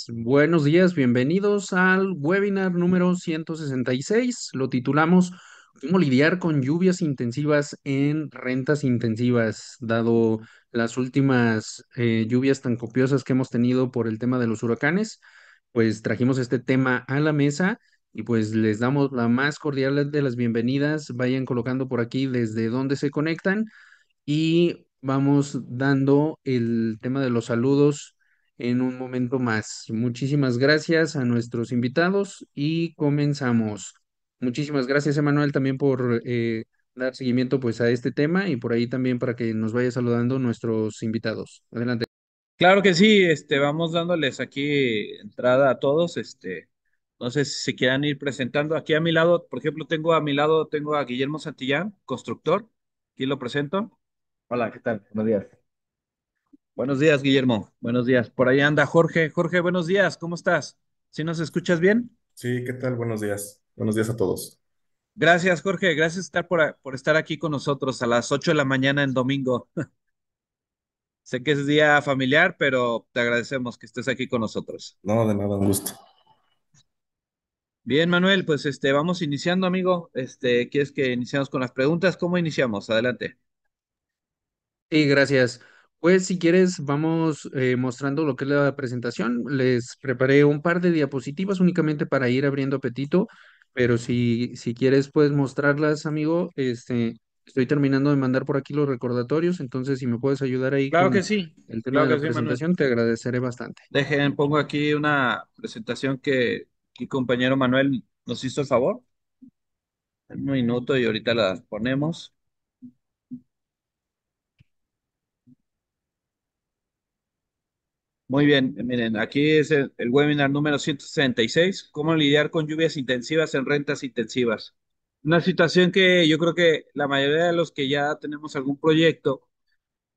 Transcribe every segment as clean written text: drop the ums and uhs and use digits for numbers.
Buenos días, bienvenidos al webinar número 166. Lo titulamos ¿Cómo lidiar con lluvias intensivas en rentas intensivas? Dado las últimas lluvias tan copiosas que hemos tenido por el tema de los huracanes, pues trajimos este tema a la mesa y pues les damos la más cordial de las bienvenidas. Vayan colocando por aquí desde dónde se conectan y vamos dando el tema de los saludos en un momento más. Muchísimas gracias a nuestros invitados y comenzamos. Muchísimas gracias, Emanuel, también por dar seguimiento pues a este tema y por ahí también para que nos vaya saludando nuestros invitados. Adelante. Claro que sí, vamos dándoles aquí entrada a todos, no sé si se quieran ir presentando. Aquí a mi lado, por ejemplo, tengo a Guillermo Santillán, constructor, aquí lo presento. Hola, ¿qué tal? Buenos días. Buenos días, Guillermo, buenos días. Por ahí anda Jorge. Jorge, buenos días, ¿cómo estás? ¿Sí nos escuchas bien? Sí, ¿qué tal? Buenos días. Buenos días a todos. Gracias, Jorge, gracias por estar aquí con nosotros a las 8 de la mañana en domingo. Sé que es día familiar, pero te agradecemos que estés aquí con nosotros. No, de nada, un gusto. Bien, Manuel, pues vamos iniciando, amigo. ¿Quieres que iniciamos con las preguntas? ¿Cómo iniciamos? Adelante. Y gracias. Pues si quieres, vamos mostrando lo que es la presentación. Les preparé un par de diapositivas únicamente para ir abriendo apetito, pero si quieres, puedes mostrarlas, amigo. Estoy terminando de mandar por aquí los recordatorios, entonces si me puedes ayudar ahí con el tema de Claro la que sí, Manuel. presentación, te agradeceré bastante. Pongo aquí una presentación que mi compañero Manuel nos hizo el favor. En un minuto y ahorita las ponemos. Muy bien, miren, aquí es el webinar número 166, cómo lidiar con lluvias intensivas en rentas intensivas. Una situación que yo creo que la mayoría de los que ya tenemos algún proyecto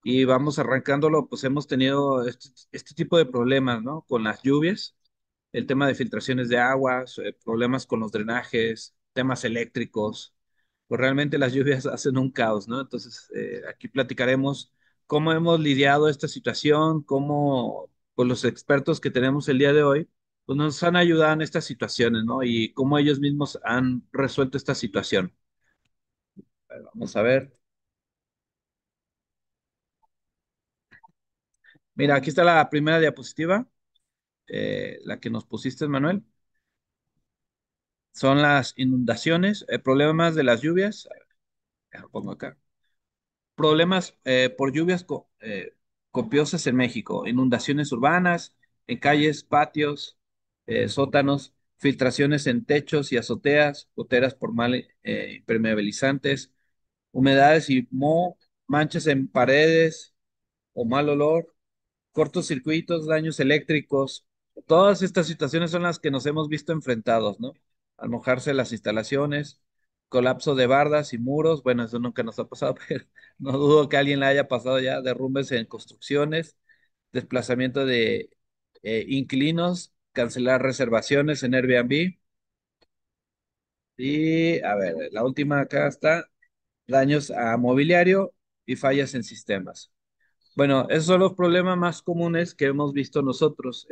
y vamos arrancándolo, pues hemos tenido este tipo de problemas, ¿no? Con las lluvias, el tema de filtraciones de aguas, problemas con los drenajes, temas eléctricos, pues realmente las lluvias hacen un caos, ¿no? Entonces, aquí platicaremos cómo hemos lidiado esta situación, cómo, pues los expertos que tenemos el día de hoy, pues nos han ayudado en estas situaciones, ¿no? Y cómo ellos mismos han resuelto esta situación. A ver, vamos a ver. Mira, aquí está la primera diapositiva, la que nos pusiste, Manuel. Son las inundaciones, problemas de las lluvias. Ya lo pongo acá. Problemas por lluvias copiosas en México, inundaciones urbanas, en calles, patios, sótanos, filtraciones en techos y azoteas, goteras por mal impermeabilizantes, humedades y moho, manchas en paredes o mal olor, cortocircuitos, daños eléctricos. Todas estas situaciones son las que nos hemos visto enfrentados, ¿no? Al mojarse las instalaciones, colapso de bardas y muros. Bueno, eso nunca nos ha pasado, pero no dudo que a alguien le haya pasado ya derrumbes en construcciones, desplazamiento de inquilinos, cancelar reservaciones en Airbnb. Y a ver, la última acá está, daños a mobiliario y fallas en sistemas. Bueno, esos son los problemas más comunes que hemos visto nosotros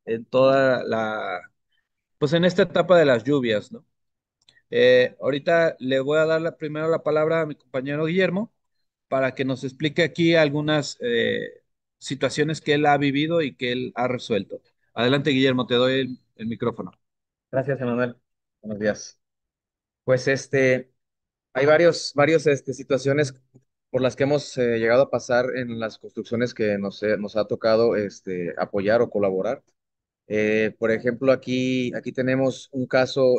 en toda pues en esta etapa de las lluvias, ¿no? Ahorita le voy a dar primero la palabra a mi compañero Guillermo para que nos explique aquí algunas situaciones que él ha vivido y que él ha resuelto. Adelante, Guillermo, te doy el micrófono. Gracias, Emanuel. Buenos días. Pues hay varios situaciones por las que hemos llegado a pasar en las construcciones que nos ha tocado apoyar o colaborar. Por ejemplo, aquí tenemos un caso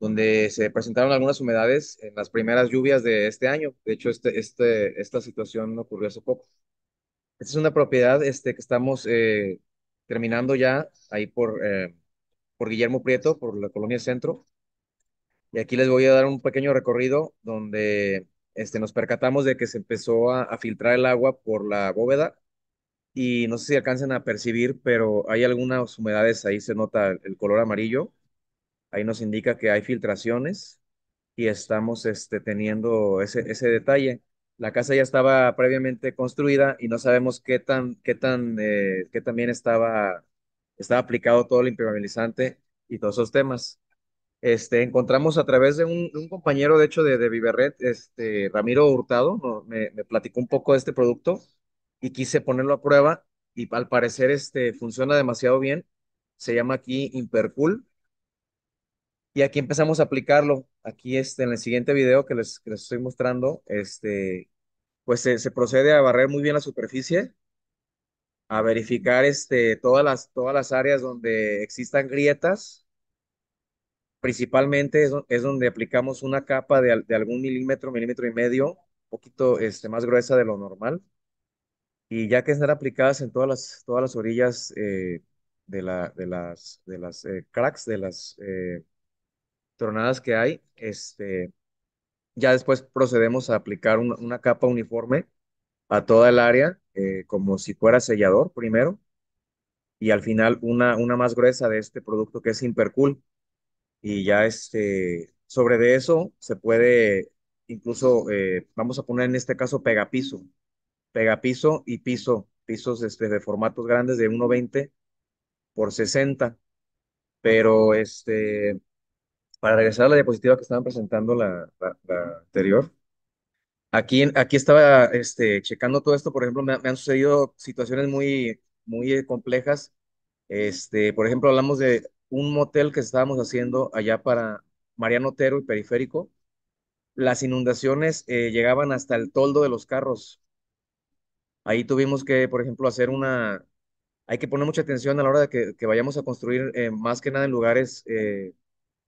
donde se presentaron algunas humedades en las primeras lluvias de este año. De hecho, esta situación ocurrió hace poco. Esta es una propiedad que estamos terminando ya ahí por Guillermo Prieto, por la Colonia Centro. Y aquí les voy a dar un pequeño recorrido donde nos percatamos de que se empezó a filtrar el agua por la bóveda y no sé si alcancen a percibir, pero hay algunas humedades, ahí se nota el color amarillo, ahí nos indica que hay filtraciones y estamos teniendo ese detalle. La casa ya estaba previamente construida y no sabemos qué tan bien estaba aplicado todo el impermeabilizante y todos esos temas. Encontramos a través de un compañero, de hecho, de Viverred, Ramiro Hurtado, me platicó un poco de este producto y quise ponerlo a prueba y al parecer funciona demasiado bien. Se llama aquí Impercool y aquí empezamos a aplicarlo. Aquí en el siguiente video que les estoy mostrando, pues se procede a barrer muy bien la superficie, a verificar todas las áreas donde existan grietas. Principalmente es donde aplicamos una capa de algún milímetro, milímetro y medio, un poquito más gruesa de lo normal. Y ya que están aplicadas en todas las orillas de las cracks, de las tronadas que hay, ya después procedemos a aplicar una capa uniforme a toda el área, como si fuera sellador primero, y al final una más gruesa de este producto que es Impercool. Y ya sobre de eso se puede incluso, vamos a poner en este caso pegapiso y pisos de formatos grandes de 1,20 por 60. Pero para regresar a la diapositiva que estaban presentando la anterior, aquí estaba checando todo esto. Por ejemplo, me han sucedido situaciones muy, muy complejas. Por ejemplo, hablamos de un motel que estábamos haciendo allá para Mariano Otero y Periférico. Las inundaciones llegaban hasta el toldo de los carros. Ahí tuvimos que, por ejemplo, hay que poner mucha atención a la hora de que vayamos a construir, más que nada en lugares,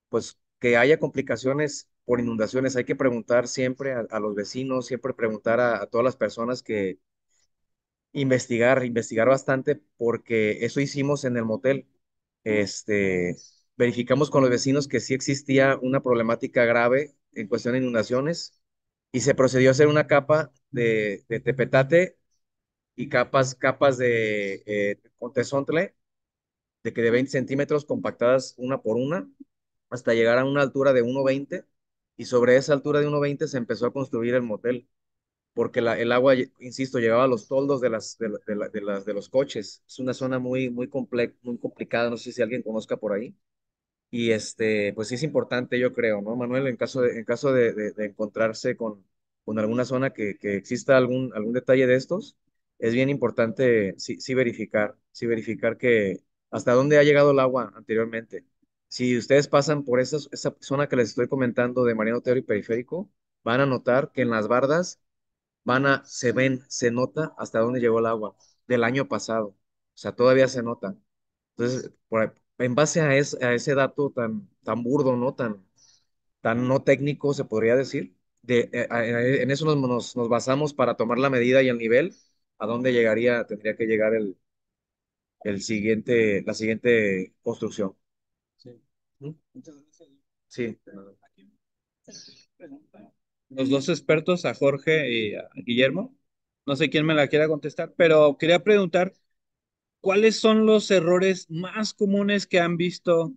pues, que haya complicaciones por inundaciones. Hay que preguntar siempre a los vecinos, siempre preguntar a todas las personas investigar bastante, porque eso hicimos en el motel. Este, Verificamos con los vecinos que sí existía una problemática grave en cuestión de inundaciones y se procedió a hacer una capa de tepetate y capas con tesontle, de que de 20 centímetros compactadas una por una hasta llegar a una altura de 1,20, y sobre esa altura de 1,20 se empezó a construir el motel porque el agua, insisto, llegaba a los toldos de los coches. Es una zona muy, muy muy complicada, no sé si alguien conozca por ahí. Y pues sí es importante, yo creo, ¿no, Manuel? En caso de encontrarse con alguna zona que exista algún detalle de estos, es bien importante sí verificar que hasta dónde ha llegado el agua anteriormente. Si ustedes pasan por esa zona que les estoy comentando de Mariano Otero y Periférico, van a notar que en las bardas se nota hasta dónde llegó el agua del año pasado. O sea, todavía se nota. Entonces, en base a ese dato tan burdo, ¿no? Tan no técnico, se podría decir, en eso nos basamos para tomar la medida y el nivel, a dónde tendría que llegar la siguiente construcción. Sí. Muchas gracias. Sí. Los dos expertos, a Jorge y a Guillermo. No sé quién me la quiera contestar, pero quería preguntar, ¿cuáles son los errores más comunes que han visto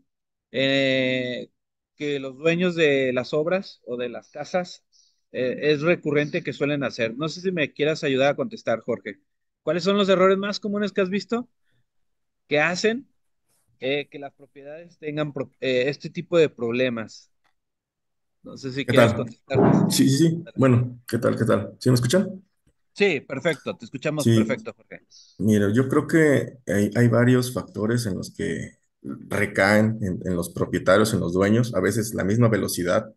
que los dueños de las obras o de las casas es recurrente que suelen hacer? No sé si me quieras ayudar a contestar, Jorge. ¿Cuáles son los errores más comunes que has visto que hacen que las propiedades tengan este tipo de problemas? No sé si ¿Qué quieras tal? contestarnos. Sí, sí, sí. Bueno, ¿qué tal? ¿Qué tal? ¿Sí me escuchan? Sí, perfecto, te escuchamos Sí, perfecto, Jorge. mira, yo creo que hay varios factores en los que recaen en los propietarios, en los dueños. A veces la misma velocidad,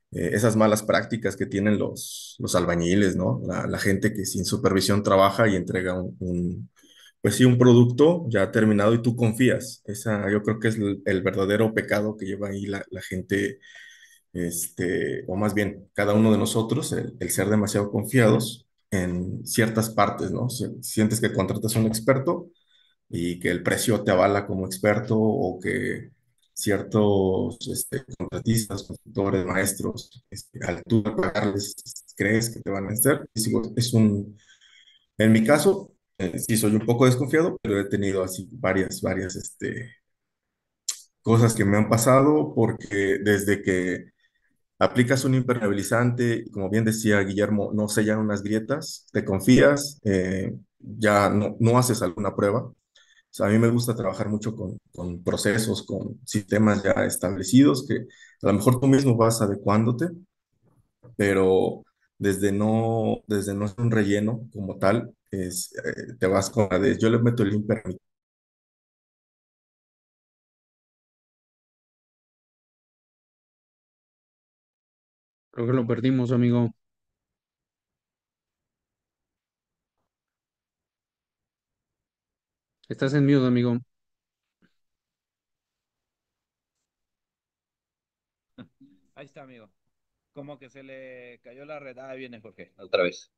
esas malas prácticas que tienen los albañiles, ¿no? La gente que sin supervisión trabaja y entrega pues sí, un producto ya terminado y tú confías. Yo creo que es el verdadero pecado que lleva ahí la gente, o más bien cada uno de nosotros, el ser demasiado confiados en ciertas partes, ¿no? Sientes que contratas a un experto y que el precio te avala como experto, o que ciertos contratistas, consultores, maestros, al tú pagarles, crees que te van a hacer. En mi caso, sí soy un poco desconfiado, pero he tenido así varias, cosas que me han pasado, porque desde que aplicas un impermeabilizante, como bien decía Guillermo, no sellan unas grietas, te confías, ya no haces alguna prueba. O sea, a mí me gusta trabajar mucho con procesos, con sistemas ya establecidos que a lo mejor tú mismo vas adecuándote, pero desde no hacer un relleno como tal, te vas con la de yo le meto el impermeabilizante. Creo que lo perdimos, amigo. Estás en mute, amigo. Ahí está, amigo. Como que se le cayó la red. Ahí viene Jorge, otra vez.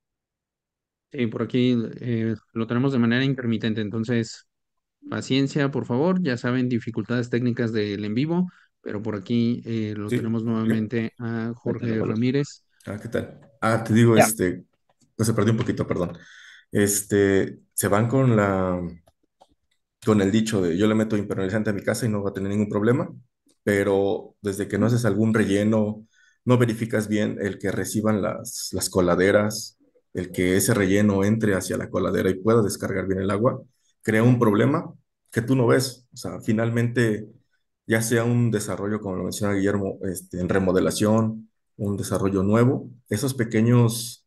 Sí, por aquí lo tenemos de manera intermitente, entonces paciencia, por favor. Ya saben, dificultades técnicas del en vivo, pero por aquí lo Sí, tenemos ya, nuevamente a Ahí te lo Jorge vuelvo. Ramírez. ¿qué tal? Te digo, Ya. pues se perdió un poquito, perdón. Se van con el dicho de yo le meto impermeabilizante a mi casa y no va a tener ningún problema, pero desde que no haces algún relleno, no verificas bien el que reciban las coladeras, el que ese relleno entre hacia la coladera y pueda descargar bien el agua, crea un problema que tú no ves. O sea, finalmente, ya sea un desarrollo, como lo menciona Guillermo, en remodelación, un desarrollo nuevo, esos pequeños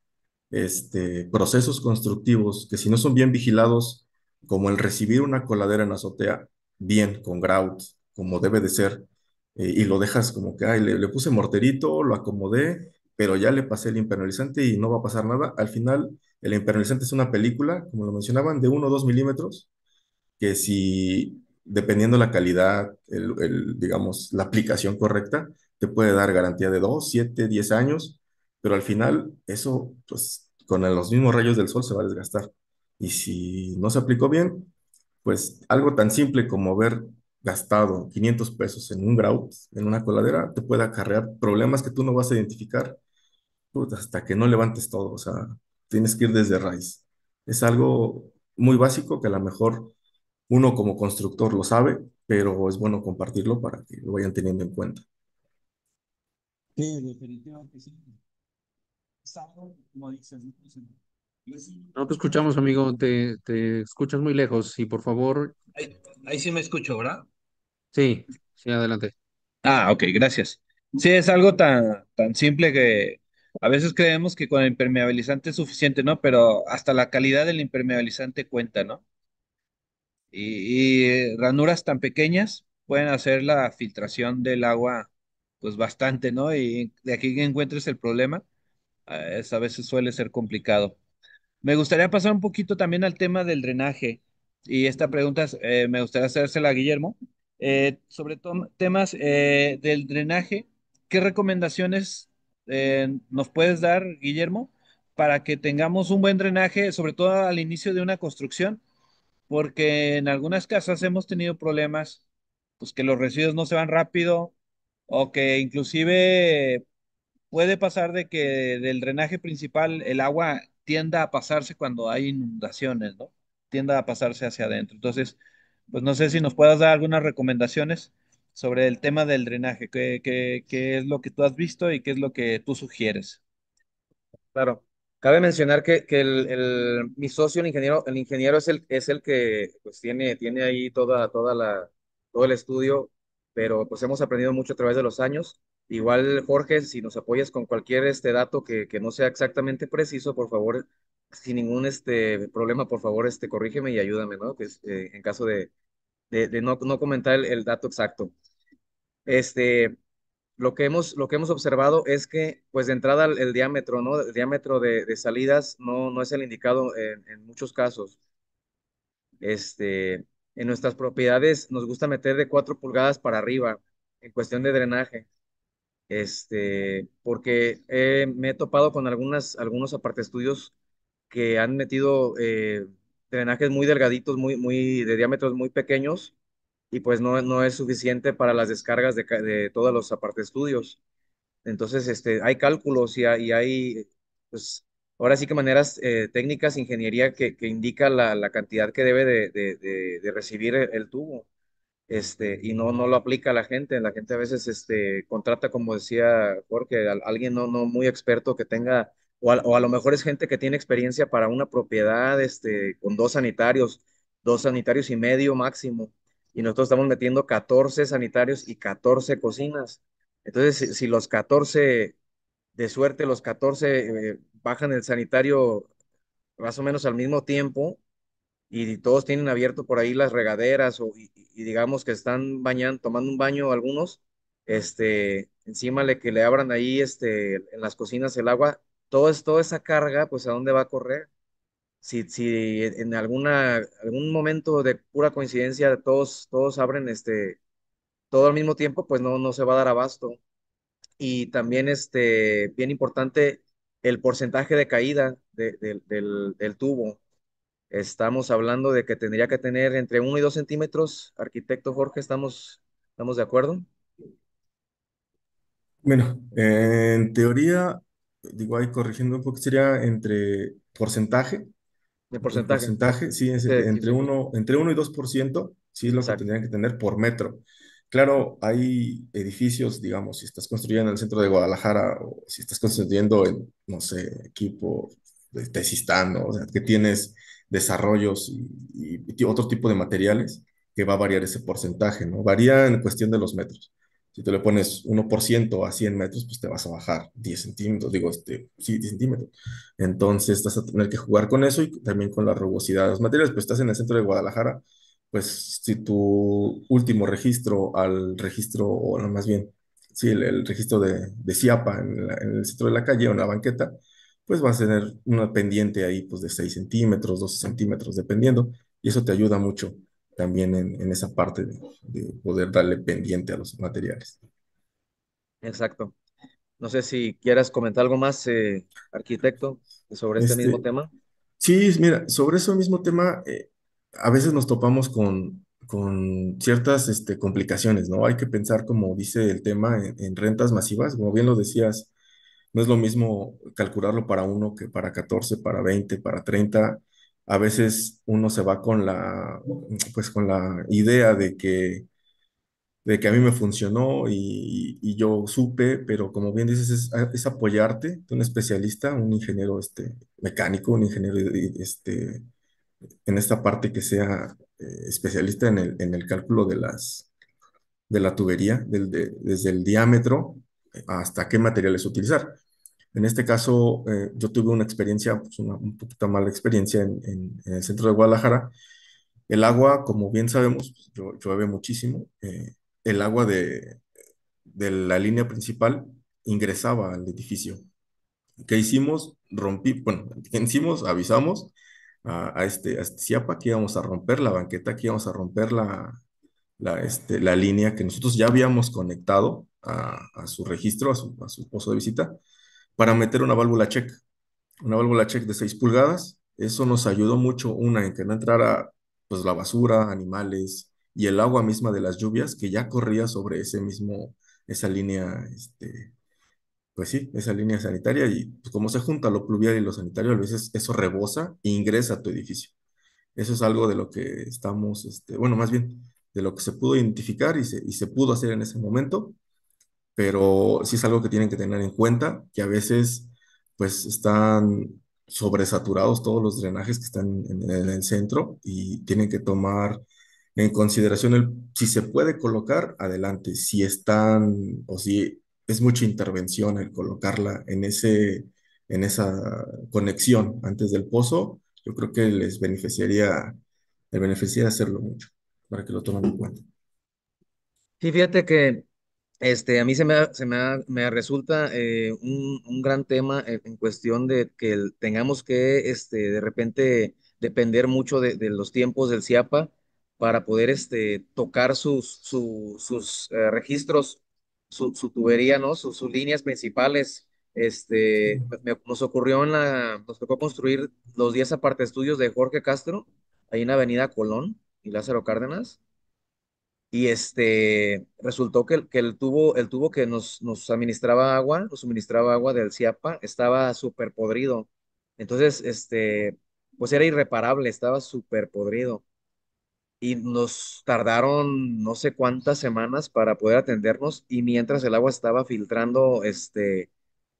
procesos constructivos que si no son bien vigilados, como el recibir una coladera en la azotea bien, con grout, como debe de ser, y lo dejas como que, ay, le puse morterito, lo acomodé, pero ya le pasé el impermeabilizante y no va a pasar nada. Al final, el impermeabilizante es una película, como lo mencionaban, de 1 o 2 milímetros, que si, dependiendo la calidad, digamos, la aplicación correcta, te puede dar garantía de 2, 7, 10 años, pero al final eso, pues, con los mismos rayos del sol se va a desgastar. Y si no se aplicó bien, pues algo tan simple como haber gastado 500 pesos en un grout, en una coladera, te puede acarrear problemas que tú no vas a identificar, puta, hasta que no levantes todo. O sea, tienes que ir desde raíz. Es algo muy básico que a lo mejor uno como constructor lo sabe, pero es bueno compartirlo para que lo vayan teniendo en cuenta. Sí, definitivamente sí. Es algo, como dices, ¿no? Yo sí, No te yo sí. escuchamos, amigo, te escuchas muy lejos y por favor, Ahí sí me escucho, ¿verdad? sí, sí, adelante. Ok, gracias. Sí, es algo tan simple que a veces creemos que con el impermeabilizante es suficiente, ¿no? Pero hasta la calidad del impermeabilizante cuenta, ¿no? Y ranuras tan pequeñas pueden hacer la filtración del agua, pues bastante, ¿no? Y de aquí que encuentres el problema, a veces suele ser complicado. Me gustaría pasar un poquito también al tema del drenaje. Y esta pregunta me gustaría hacérsela a Guillermo. Sobre temas del drenaje, ¿qué recomendaciones nos puedes dar, Guillermo, para que tengamos un buen drenaje, sobre todo al inicio de una construcción? Porque en algunas casas hemos tenido problemas, pues que los residuos no se van rápido o que inclusive puede pasar de que del drenaje principal el agua tienda a pasarse cuando hay inundaciones, ¿no? Tienda a pasarse hacia adentro. Entonces, pues no sé si nos puedas dar algunas recomendaciones sobre el tema del drenaje. ¿Qué es lo que tú has visto y qué es lo que tú sugieres? Claro. Cabe mencionar que mi socio, el ingeniero es el que pues tiene ahí todo el estudio, pero pues hemos aprendido mucho a través de los años. Igual, Jorge, si nos apoyas con cualquier dato que no sea exactamente preciso, por favor, sin ningún problema, por favor, corrígeme y ayúdame, ¿no? Que en caso de no comentar el dato exacto. Este, lo que hemos observado es que, pues de entrada, el diámetro, ¿no? El diámetro de salidas no es el indicado en muchos casos. Este, en nuestras propiedades nos gusta meter de 4 pulgadas para arriba en cuestión de drenaje. Porque me he topado con algunos estudios que han metido drenajes muy delgaditos, de diámetros muy pequeños, y pues no es suficiente para las descargas de todos los estudios. Entonces, hay cálculos y hay, pues, ahora sí que maneras técnicas, ingeniería que indica la cantidad que debe de recibir el tubo. y no lo aplica a la gente. La gente a veces contrata, como decía Jorge, a alguien no muy experto que tenga, o a lo mejor es gente que tiene experiencia para una propiedad con dos sanitarios y medio máximo, y nosotros estamos metiendo 14 sanitarios y 14 cocinas. Entonces, si los 14 de suerte, los 14 bajan el sanitario más o menos al mismo tiempo, y todos tienen abierto por ahí las regaderas y digamos que están bañando, tomando un baño algunos, encima de que le abran ahí en las cocinas el agua, toda esa carga, pues ¿a dónde va a correr? Si en algún momento de pura coincidencia todos abren todo al mismo tiempo, pues no se va a dar abasto. Y también bien importante, el porcentaje de caída del tubo. Estamos hablando de que tendría que tener entre 1 y 2 centímetros, arquitecto Jorge, ¿estamos de acuerdo? Bueno, en teoría, digo ahí corrigiendo un poco, sería entre porcentaje. De El porcentaje. porcentaje, sí, es Sí, entre 1 y 2%, sí es lo que exacto. tendrían que tener por metro. Claro, hay edificios, digamos, si estás construyendo en el centro de Guadalajara o si estás construyendo en, no sé, equipo de Tesistán, ¿no? O sea, que tienes desarrollos y otro tipo de materiales que va a variar ese porcentaje, ¿no? Varía en cuestión de los metros. Si tú le pones 1% a 100 metros, pues te vas a bajar 10 centímetros, digo, sí, 10 centímetros. Entonces vas a tener que jugar con eso y también con la rugosidad de los materiales. Pues estás en el centro de Guadalajara, pues si tu último registro al registro, o no, más bien, sí, el registro de CIAPA en el centro de la calle o en la banqueta, pues vas a tener una pendiente ahí pues de 6 centímetros, 12 centímetros, dependiendo, y eso te ayuda mucho también en esa parte de poder darle pendiente a los materiales. Exacto. No sé si quieras comentar algo más, arquitecto, sobre este mismo Este, tema. Sí, mira, sobre ese mismo tema, a veces nos topamos con ciertas complicaciones, ¿no? Hay que pensar, como dice el tema, en rentas masivas, como bien lo decías, no es lo mismo calcularlo para uno que para 14, para 20, para 30. A veces uno se va pues con la idea de que a mí me funcionó y yo supe, pero como bien dices, es apoyarte de un especialista, un ingeniero mecánico, un ingeniero en esta parte que sea especialista en el cálculo de la tubería, desde el diámetro hasta qué materiales utilizar. En este caso, yo tuve una experiencia, pues un poquito mala experiencia en el centro de Guadalajara. El agua, como bien sabemos, pues, llueve muchísimo. El agua de la línea principal ingresaba al edificio. ¿Qué hicimos? Bueno, ¿qué hicimos? Avisamos a este CIAPA que íbamos a romper la banqueta, que íbamos a romper la línea que nosotros ya habíamos conectado a su registro, a su pozo de visita, para meter una válvula check de 6 pulgadas. Eso nos ayudó mucho, una, en que no entrara pues la basura, animales y el agua misma de las lluvias que ya corría sobre esa línea, pues sí, esa línea sanitaria, y pues, como se junta lo pluvial y lo sanitario, a veces eso rebosa e ingresa a tu edificio. Eso es algo de lo que estamos, bueno, más bien, de lo que se pudo identificar y se pudo hacer en ese momento, pero sí es algo que tienen que tener en cuenta, que a veces pues están sobresaturados todos los drenajes que están en el centro y tienen que tomar en consideración si se puede colocar, adelante, si están o si es mucha intervención el colocarla en esa conexión antes del pozo, yo creo que les beneficiaría hacerlo mucho, para que lo tomen en cuenta. Sí, fíjate que a mí me resulta un gran tema en cuestión de que tengamos que de repente depender mucho de los tiempos del CIAPA para poder tocar sus registros, su tubería, ¿no? Sus líneas principales. Nos tocó construir los 10 aparte estudios de Jorge Castro, ahí en Avenida Colón y Lázaro Cárdenas. Y resultó que el tubo que nos suministraba agua del CIAPA, estaba súper podrido. Entonces, pues era irreparable, estaba súper podrido. y nos tardaron no sé cuántas semanas para poder atendernos y mientras el agua estaba filtrando,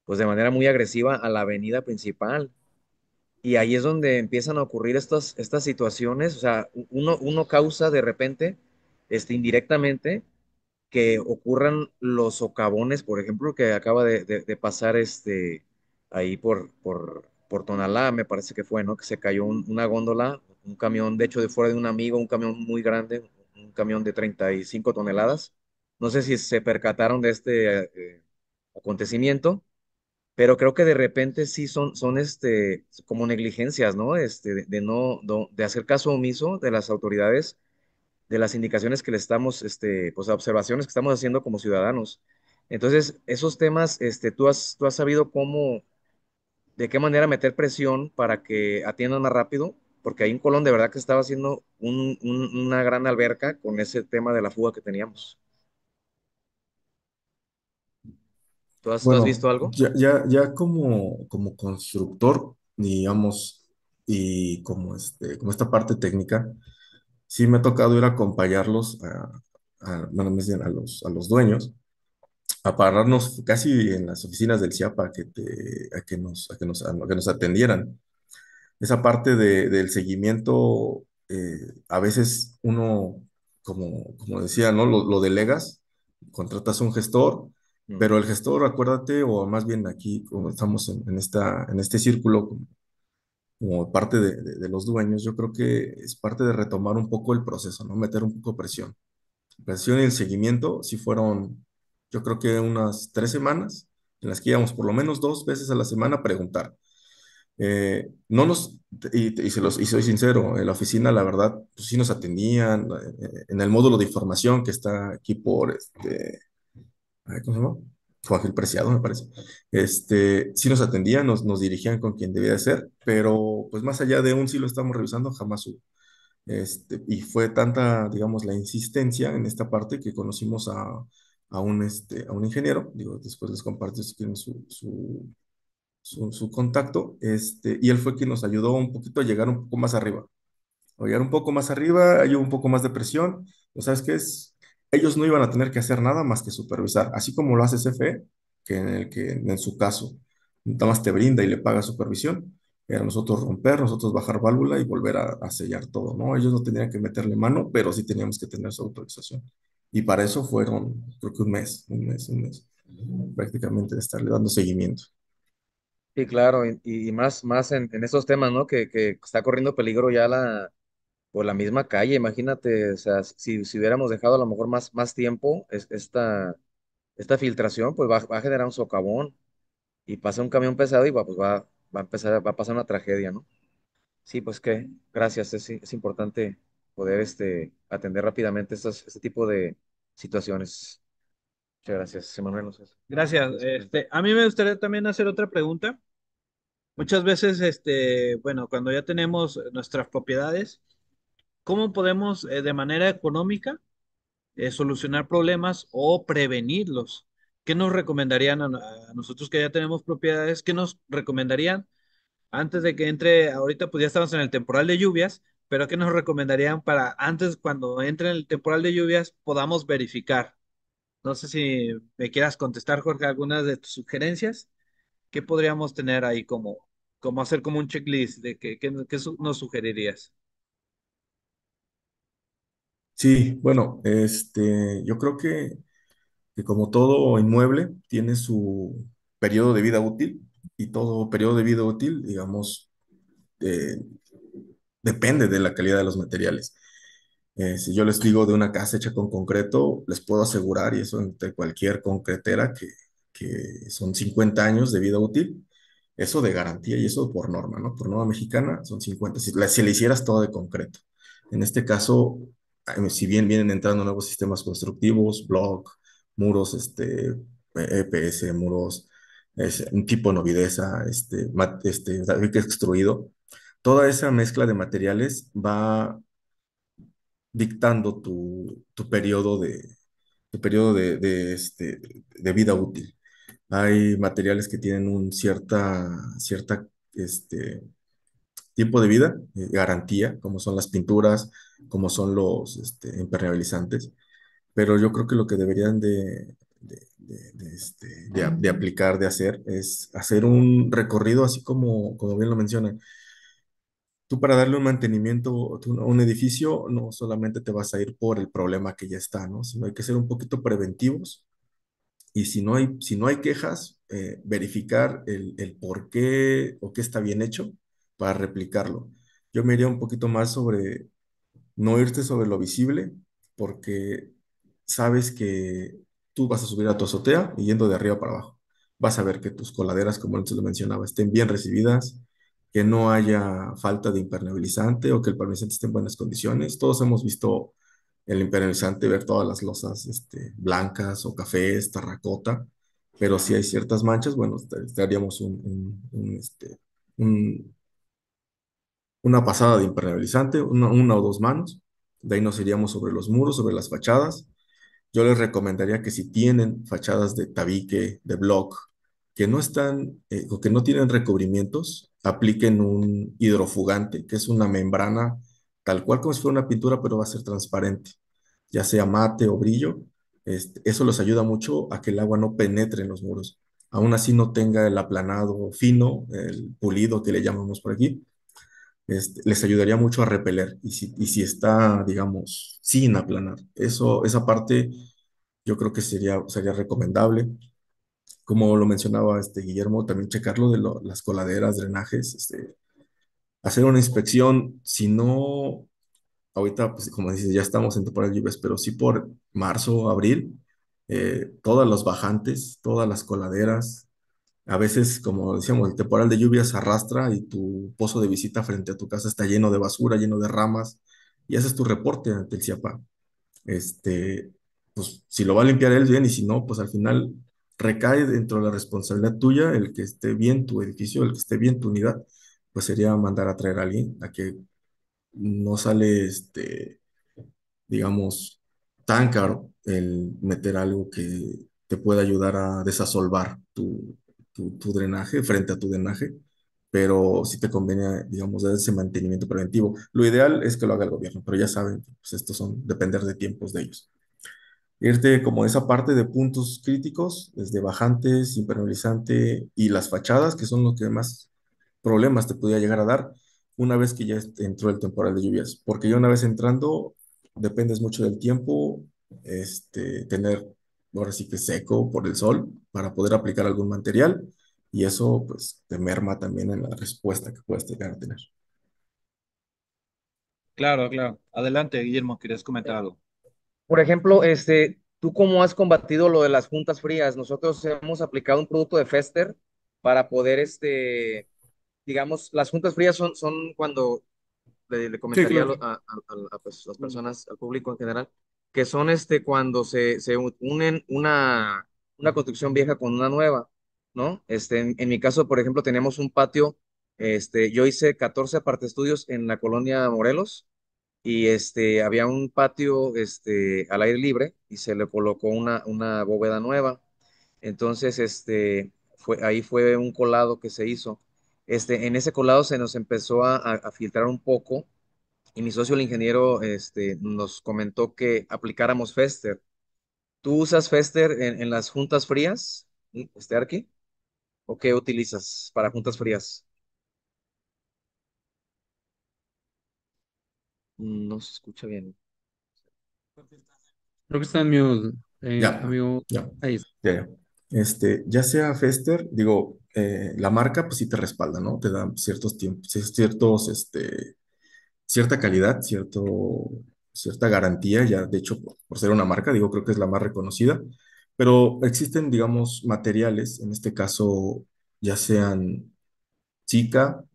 pues de manera muy agresiva a la avenida principal. Y ahí es donde empiezan a ocurrir estas situaciones, o sea, uno causa de repente, indirectamente, que ocurran los socavones, por ejemplo, que acaba de pasar ahí por Tonalá, me parece que fue, ¿no? Que se cayó una góndola, un camión, de hecho, de fuera de un amigo, un camión muy grande, un camión de 35 toneladas. No sé si se percataron de este acontecimiento, pero creo que de repente sí son como negligencias, ¿no? De de hacer caso omiso de las autoridades, de las indicaciones que le estamos, pues observaciones que estamos haciendo como ciudadanos. Entonces, esos temas, tú has sabido cómo, de qué manera meter presión para que atiendan más rápido, porque ahí en Colón de verdad que estaba haciendo una gran alberca con ese tema de la fuga que teníamos. Tú has Bueno, visto algo? ya como constructor, digamos, y como esta parte técnica, sí me ha tocado ir a acompañarlos bueno, más bien a los dueños, a pararnos casi en las oficinas del CIAPA a que nos atendieran. Esa parte del seguimiento, a veces uno, como decía, ¿no? Lo delegas, contratas un gestor, Mm. pero el gestor, acuérdate, o más bien aquí, como estamos en este círculo, como parte de los dueños, yo creo que es parte de retomar un poco el proceso, ¿no? Meter un poco de presión. Presión y el seguimiento, si fueron, yo creo que unas 3 semanas, en las que íbamos por lo menos 2 veces a la semana a preguntar. No nos, y soy sincero, en la oficina, la verdad, pues sí nos atendían, en el módulo de información que está aquí ay, ¿cómo se llama? Juan Gil Preciado, me parece. Sí nos atendían, nos dirigían con quien debía de ser, pero pues más allá de un sí lo estamos revisando, jamás hubo. Y fue tanta, digamos, la insistencia en esta parte que conocimos a un ingeniero, digo, después les comparto si quieren su contacto, y él fue quien nos ayudó un poquito a llegar un poco más arriba. A llegar un poco más arriba, hay un poco más de presión. ¿O sabes qué es? Ellos no iban a tener que hacer nada más que supervisar, así como lo hace CFE, que en su caso, nada más te brinda y le paga supervisión. Era nosotros romper, nosotros bajar válvula y volver a sellar todo, ¿no? Ellos no tenían que meterle mano, pero sí teníamos que tener su autorización. Y para eso fueron, creo que un mes, prácticamente de estarle dando seguimiento. Sí, claro, y más en esos temas, ¿no? Que está corriendo peligro ya por la misma calle, imagínate, o sea, si hubiéramos dejado a lo mejor más tiempo esta filtración, pues va a generar un socavón y pasa un camión pesado y pues va a empezar, va a pasar una tragedia, ¿no? Sí, pues que, gracias, es importante poder atender rápidamente este tipo de situaciones. Muchas gracias, Emanuel. No sé. Gracias. A mí me gustaría también hacer otra pregunta. Muchas veces, bueno, cuando ya tenemos nuestras propiedades, ¿cómo podemos de manera económica solucionar problemas o prevenirlos? ¿Qué nos recomendarían a nosotros que ya tenemos propiedades? ¿Qué nos recomendarían antes de que entre? Ahorita pues ya estamos en el temporal de lluvias, pero ¿qué nos recomendarían para antes, cuando entre el temporal de lluvias, podamos verificar? No sé si me quieras contestar, Jorge, algunas de tus sugerencias. ¿Qué podríamos tener ahí como hacer como un checklist de qué nos sugerirías? Sí, bueno, yo creo que como todo inmueble tiene su periodo de vida útil y todo periodo de vida útil, digamos, eh, depende de la calidad de los materiales. Si yo les digo de una casa hecha con concreto, les puedo asegurar, y eso entre cualquier concretera, que son 50 años de vida útil, eso de garantía y eso por norma, ¿no? Por norma mexicana son 50, si le hicieras todo de concreto. En este caso, si bien vienen entrando nuevos sistemas constructivos, block, muros, EPS, muros, un tipo novideza, tabique extruido, toda esa mezcla de materiales va dictando tu periodo de vida útil. Hay materiales que tienen un cierta, este, tiempo de vida, garantía, como son las pinturas, como son los impermeabilizantes, pero yo creo que lo que deberían de aplicar, de hacer, es hacer un recorrido así como bien lo mencionan. Tú para darle un mantenimiento a un edificio no solamente te vas a ir por el problema que ya está, ¿no? Sino hay que ser un poquito preventivos y si no hay quejas, verificar el por qué o qué está bien hecho para replicarlo. Yo me iría un poquito más sobre no irte sobre lo visible, porque sabes que tú vas a subir a tu azotea y yendo de arriba para abajo. Vas a ver que tus coladeras, como antes lo mencionaba, estén bien recibidas, que no haya falta de impermeabilizante o que el impermeabilizante esté en buenas condiciones. Todos hemos visto el impermeabilizante, ver todas las losas blancas o cafés, terracota, pero si hay ciertas manchas, bueno, te haríamos un, una pasada de impermeabilizante, una o dos manos. De ahí nos iríamos sobre los muros, sobre las fachadas. Yo les recomendaría que si tienen fachadas de tabique, de block, que no están o que no tienen recubrimientos, apliquen un hidrofugante, que es una membrana tal cual como si fuera una pintura, pero va a ser transparente, ya sea mate o brillo. Eso les ayuda mucho a que el agua no penetre en los muros. Aún así no tenga el aplanado fino, el pulido que le llamamos por aquí, les ayudaría mucho a repeler. Y si está, digamos, sin aplanar, esa parte yo creo que sería recomendable. Como lo mencionaba Guillermo, también checarlo de las coladeras, drenajes, hacer una inspección, si no, ahorita, pues como dices, ya estamos en temporada de lluvias, pero sí por marzo, abril, todas los bajantes, todas las coladeras, a veces, como decíamos, el temporal de lluvias arrastra y tu pozo de visita frente a tu casa está lleno de basura, lleno de ramas, y haces tu reporte ante el CIAPA. Este, pues si lo va a limpiar él, bien, y si no, pues al final recae dentro de la responsabilidad tuya el que esté bien tu edificio, el que esté bien tu unidad, pues sería mandar a traer a alguien a que no sale, digamos, tan caro el meter algo que te pueda ayudar a desasolvar tu drenaje frente a tu drenaje, pero sí te conviene, digamos, dar ese mantenimiento preventivo. Lo ideal es que lo haga el gobierno, pero ya saben, pues estos son depender de tiempos de ellos. Irte como esa parte de puntos críticos, desde bajantes, impermeabilizante y las fachadas, que son lo que más problemas te podía llegar a dar una vez que ya entró el temporal de lluvias. Porque ya una vez entrando, dependes mucho del tiempo, tener ahora sí que seco por el sol para poder aplicar algún material y eso pues te merma también en la respuesta que puedes llegar a tener. Claro, claro. Adelante, Guillermo, ¿quieres comentar algo? Por ejemplo, ¿tú cómo has combatido lo de las juntas frías? Nosotros hemos aplicado un producto de Fester para poder, digamos, las juntas frías son cuando le Sí, comentaría claro. pues, las personas, al público en general, que son cuando se unen una construcción vieja con una nueva, ¿no? En mi caso, por ejemplo, tenemos un patio, yo hice 14 estudios en la colonia Morelos y había un patio al aire libre y se le colocó una bóveda nueva. Entonces, ahí fue un colado que se hizo. En ese colado se nos empezó a filtrar un poco y mi socio, el ingeniero, nos comentó que aplicáramos Fester. ¿Tú usas Fester en las juntas frías, Arqui? ¿O qué utilizas para juntas frías? No se escucha bien. Creo que está en mute, Ya, amigo. ya, Ahí está. ya, ya. Ya sea Fester, digo, la marca pues sí te respalda, ¿no? Te da ciertos tiempos, cierta calidad, cierta garantía, ya de hecho por ser una marca, digo, creo que es la más reconocida, pero existen, digamos, materiales, en este caso, ya sean Chica,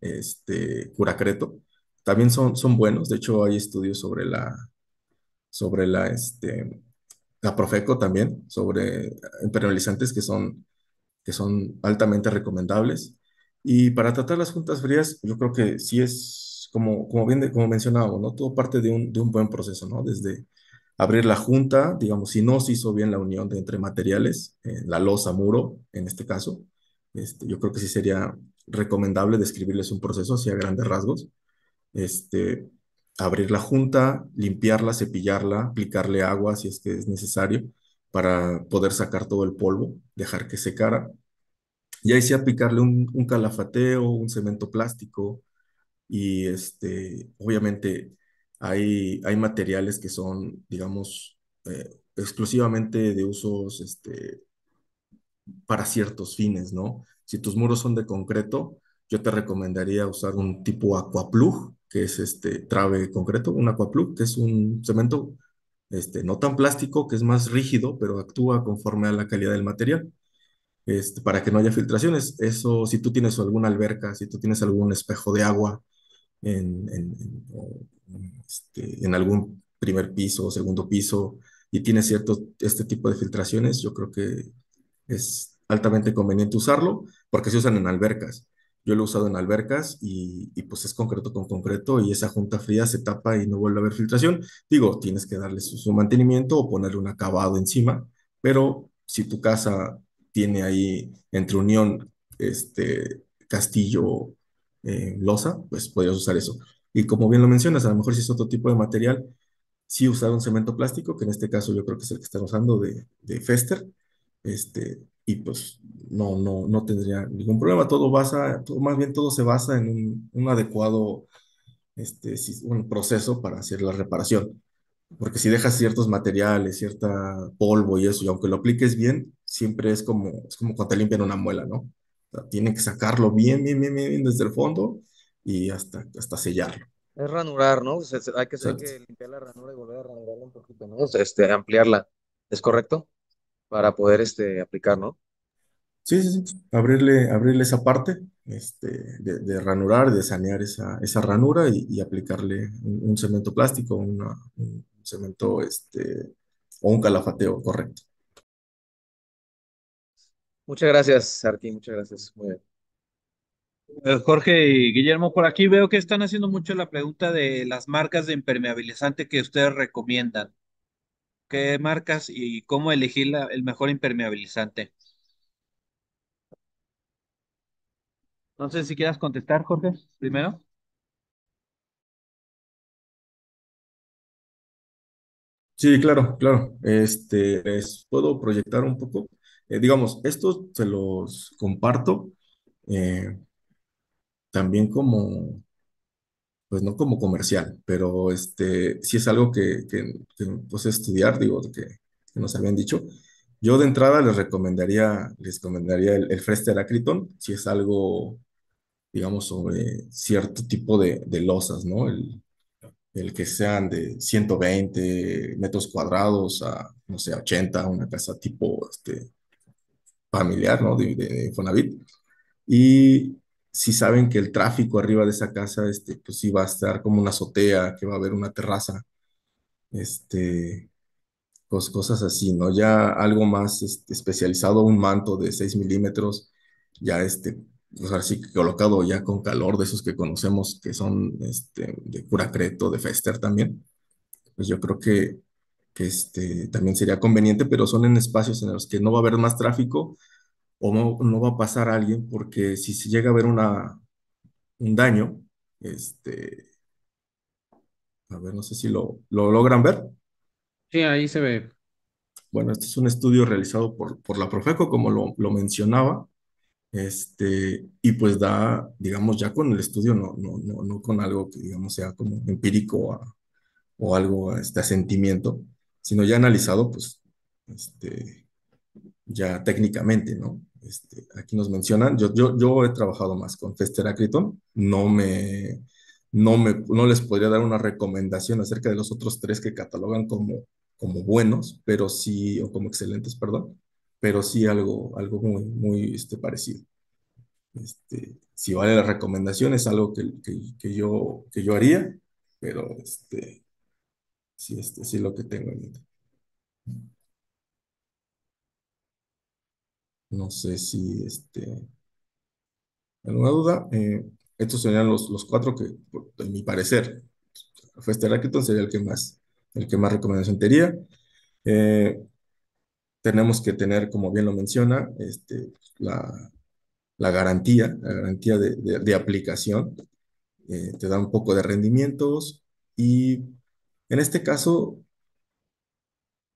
Curacreto, también son buenos, de hecho hay estudios sobre la Profeco también, sobre impermeabilizantes que son altamente recomendables. Y para tratar las juntas frías, yo creo que sí es, como mencionábamos, ¿no? Todo parte de un buen proceso, ¿no? Desde abrir la junta, digamos, si no se hizo bien la unión de entre materiales, la losa muro, en este caso, yo creo que sí sería recomendable describirles un proceso así a grandes rasgos este, abrir la junta, limpiarla, cepillarla, aplicarle agua si es que es necesario para poder sacar todo el polvo, dejar que secara. Y ahí sí aplicarle un calafateo, un cemento plástico y obviamente hay materiales que son, digamos, exclusivamente de usos para ciertos fines, ¿no? Si tus muros son de concreto, yo te recomendaría usar un tipo aquaplug, que es este trabe concreto, un aquaplug, que es un cemento no tan plástico, que es más rígido, pero actúa conforme a la calidad del material, para que no haya filtraciones. Eso, si tú tienes alguna alberca, si tú tienes algún espejo de agua, en algún primer piso o segundo piso y tiene cierto este tipo de filtraciones, yo creo que es altamente conveniente usarlo porque se usan en albercas. Yo lo he usado en albercas pues es concreto con concreto y esa junta fría se tapa y no vuelve a haber filtración. Digo, tienes que darle su mantenimiento o ponerle un acabado encima, pero si tu casa tiene ahí entre unión, castillo, losa, pues podrías usar eso. Y como bien lo mencionas, a lo mejor si es otro tipo de material, sí usar un cemento plástico, que en este caso yo creo que es el que están usando de Fester, y pues no tendría ningún problema. Más bien todo se basa en un adecuado un proceso para hacer la reparación. Porque si dejas ciertos materiales, cierta polvo y eso, y aunque lo apliques bien, siempre es como cuando te limpian una muela, ¿no? O sea, tienen que sacarlo bien, bien, bien, bien, bien desde el fondo y hasta sellarlo. Es ranurar, ¿no? Hay Exacto. que limpiar la ranura y volver a ranurarla un poquito, ¿no? Ampliarla. ¿Es correcto? Para poder aplicar, ¿no? Sí, sí, sí. Abrirle esa parte, de ranurar, de sanear esa ranura y aplicarle un cemento plástico, un cemento, o un calafateo correcto. Muchas gracias, Arti, muchas gracias. Muy bien. Jorge y Guillermo, por aquí veo que están haciendo mucho la pregunta de las marcas de impermeabilizante que ustedes recomiendan. ¿Qué marcas y cómo elegir el mejor impermeabilizante? No sé si quieras contestar, Jorge, primero. Sí, claro, claro. Les puedo proyectar un poco. Digamos, estos se los comparto eh, también pues no como comercial, pero sí es algo que puse a estudiar, digo, que nos habían dicho. Yo de entrada les recomendaría el Frester Acryton, si es algo, digamos, sobre cierto tipo de losas, ¿no? El que sean de 120 metros cuadrados a, no sé, 80, una casa tipo familiar, ¿no? De Infonavit. Y si saben que el tráfico arriba de esa casa, pues sí va a estar como una azotea, que va a haber una terraza, este, cosas así, ¿no? Ya algo más especializado, un manto de 6 milímetros, ya pues así que colocado ya con calor de esos que conocemos que son de Curacreto, de Fester también, pues yo creo que también sería conveniente, pero son en espacios en los que no va a haber más tráfico o no va a pasar alguien, porque si se llega a ver un daño, este, a ver, no sé si lo logran ver. Sí, ahí se ve. Bueno, este es un estudio realizado por la Profeco, como lo mencionaba, y pues da, digamos, ya con el estudio, no con algo que, digamos, sea como empírico o algo a sentimiento, sino ya analizado, pues, ya técnicamente, ¿no? Aquí nos mencionan, yo he trabajado más con Fester Acryton, no les podría dar una recomendación acerca de los otros tres que catalogan como buenos, pero sí, o como excelentes, perdón, pero sí algo muy, muy parecido. Si vale la recomendación, es algo que yo haría, pero sí, sí lo que tengo en mente. No sé si ¿alguna duda? Estos serían los cuatro que, en mi parecer, Fester Acryton sería el que más recomendación tendría. Eh, Tenemos que tener, como bien lo menciona, la garantía de aplicación. te da un poco de rendimientos y en este caso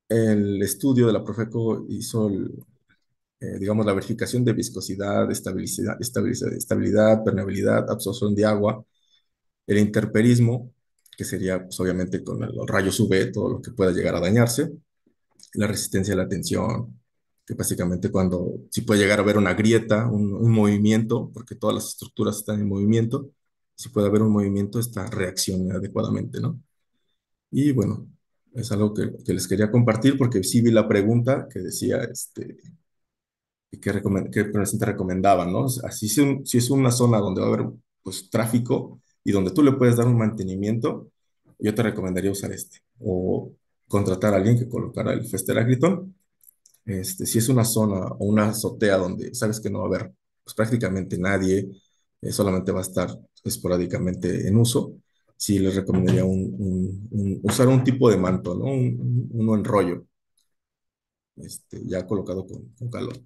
el estudio de la Profeco hizo, digamos, la verificación de viscosidad, estabilidad, permeabilidad, absorción de agua, el interperismo, que sería pues, obviamente con los rayos UV, todo lo que pueda llegar a dañarse, la resistencia a la tensión, que básicamente cuando, si puede llegar a haber una grieta, un movimiento, porque todas las estructuras están en movimiento, si puede haber un movimiento, esta reacciona adecuadamente, ¿no? Y bueno, es algo que les quería compartir porque sí vi la pregunta que decía, qué presente recomendaban, ¿no? Así si es una zona donde va a haber pues tráfico y donde tú le puedes dar un mantenimiento, yo te recomendaría usar este o contratar a alguien que colocara el Fester-Agriton. Si es una zona o una azotea donde sabes que no va a haber pues, prácticamente nadie, solamente va a estar esporádicamente en uso, sí les recomendaría usar un tipo de manto, ¿no? Uno en rollo, ya colocado con calor.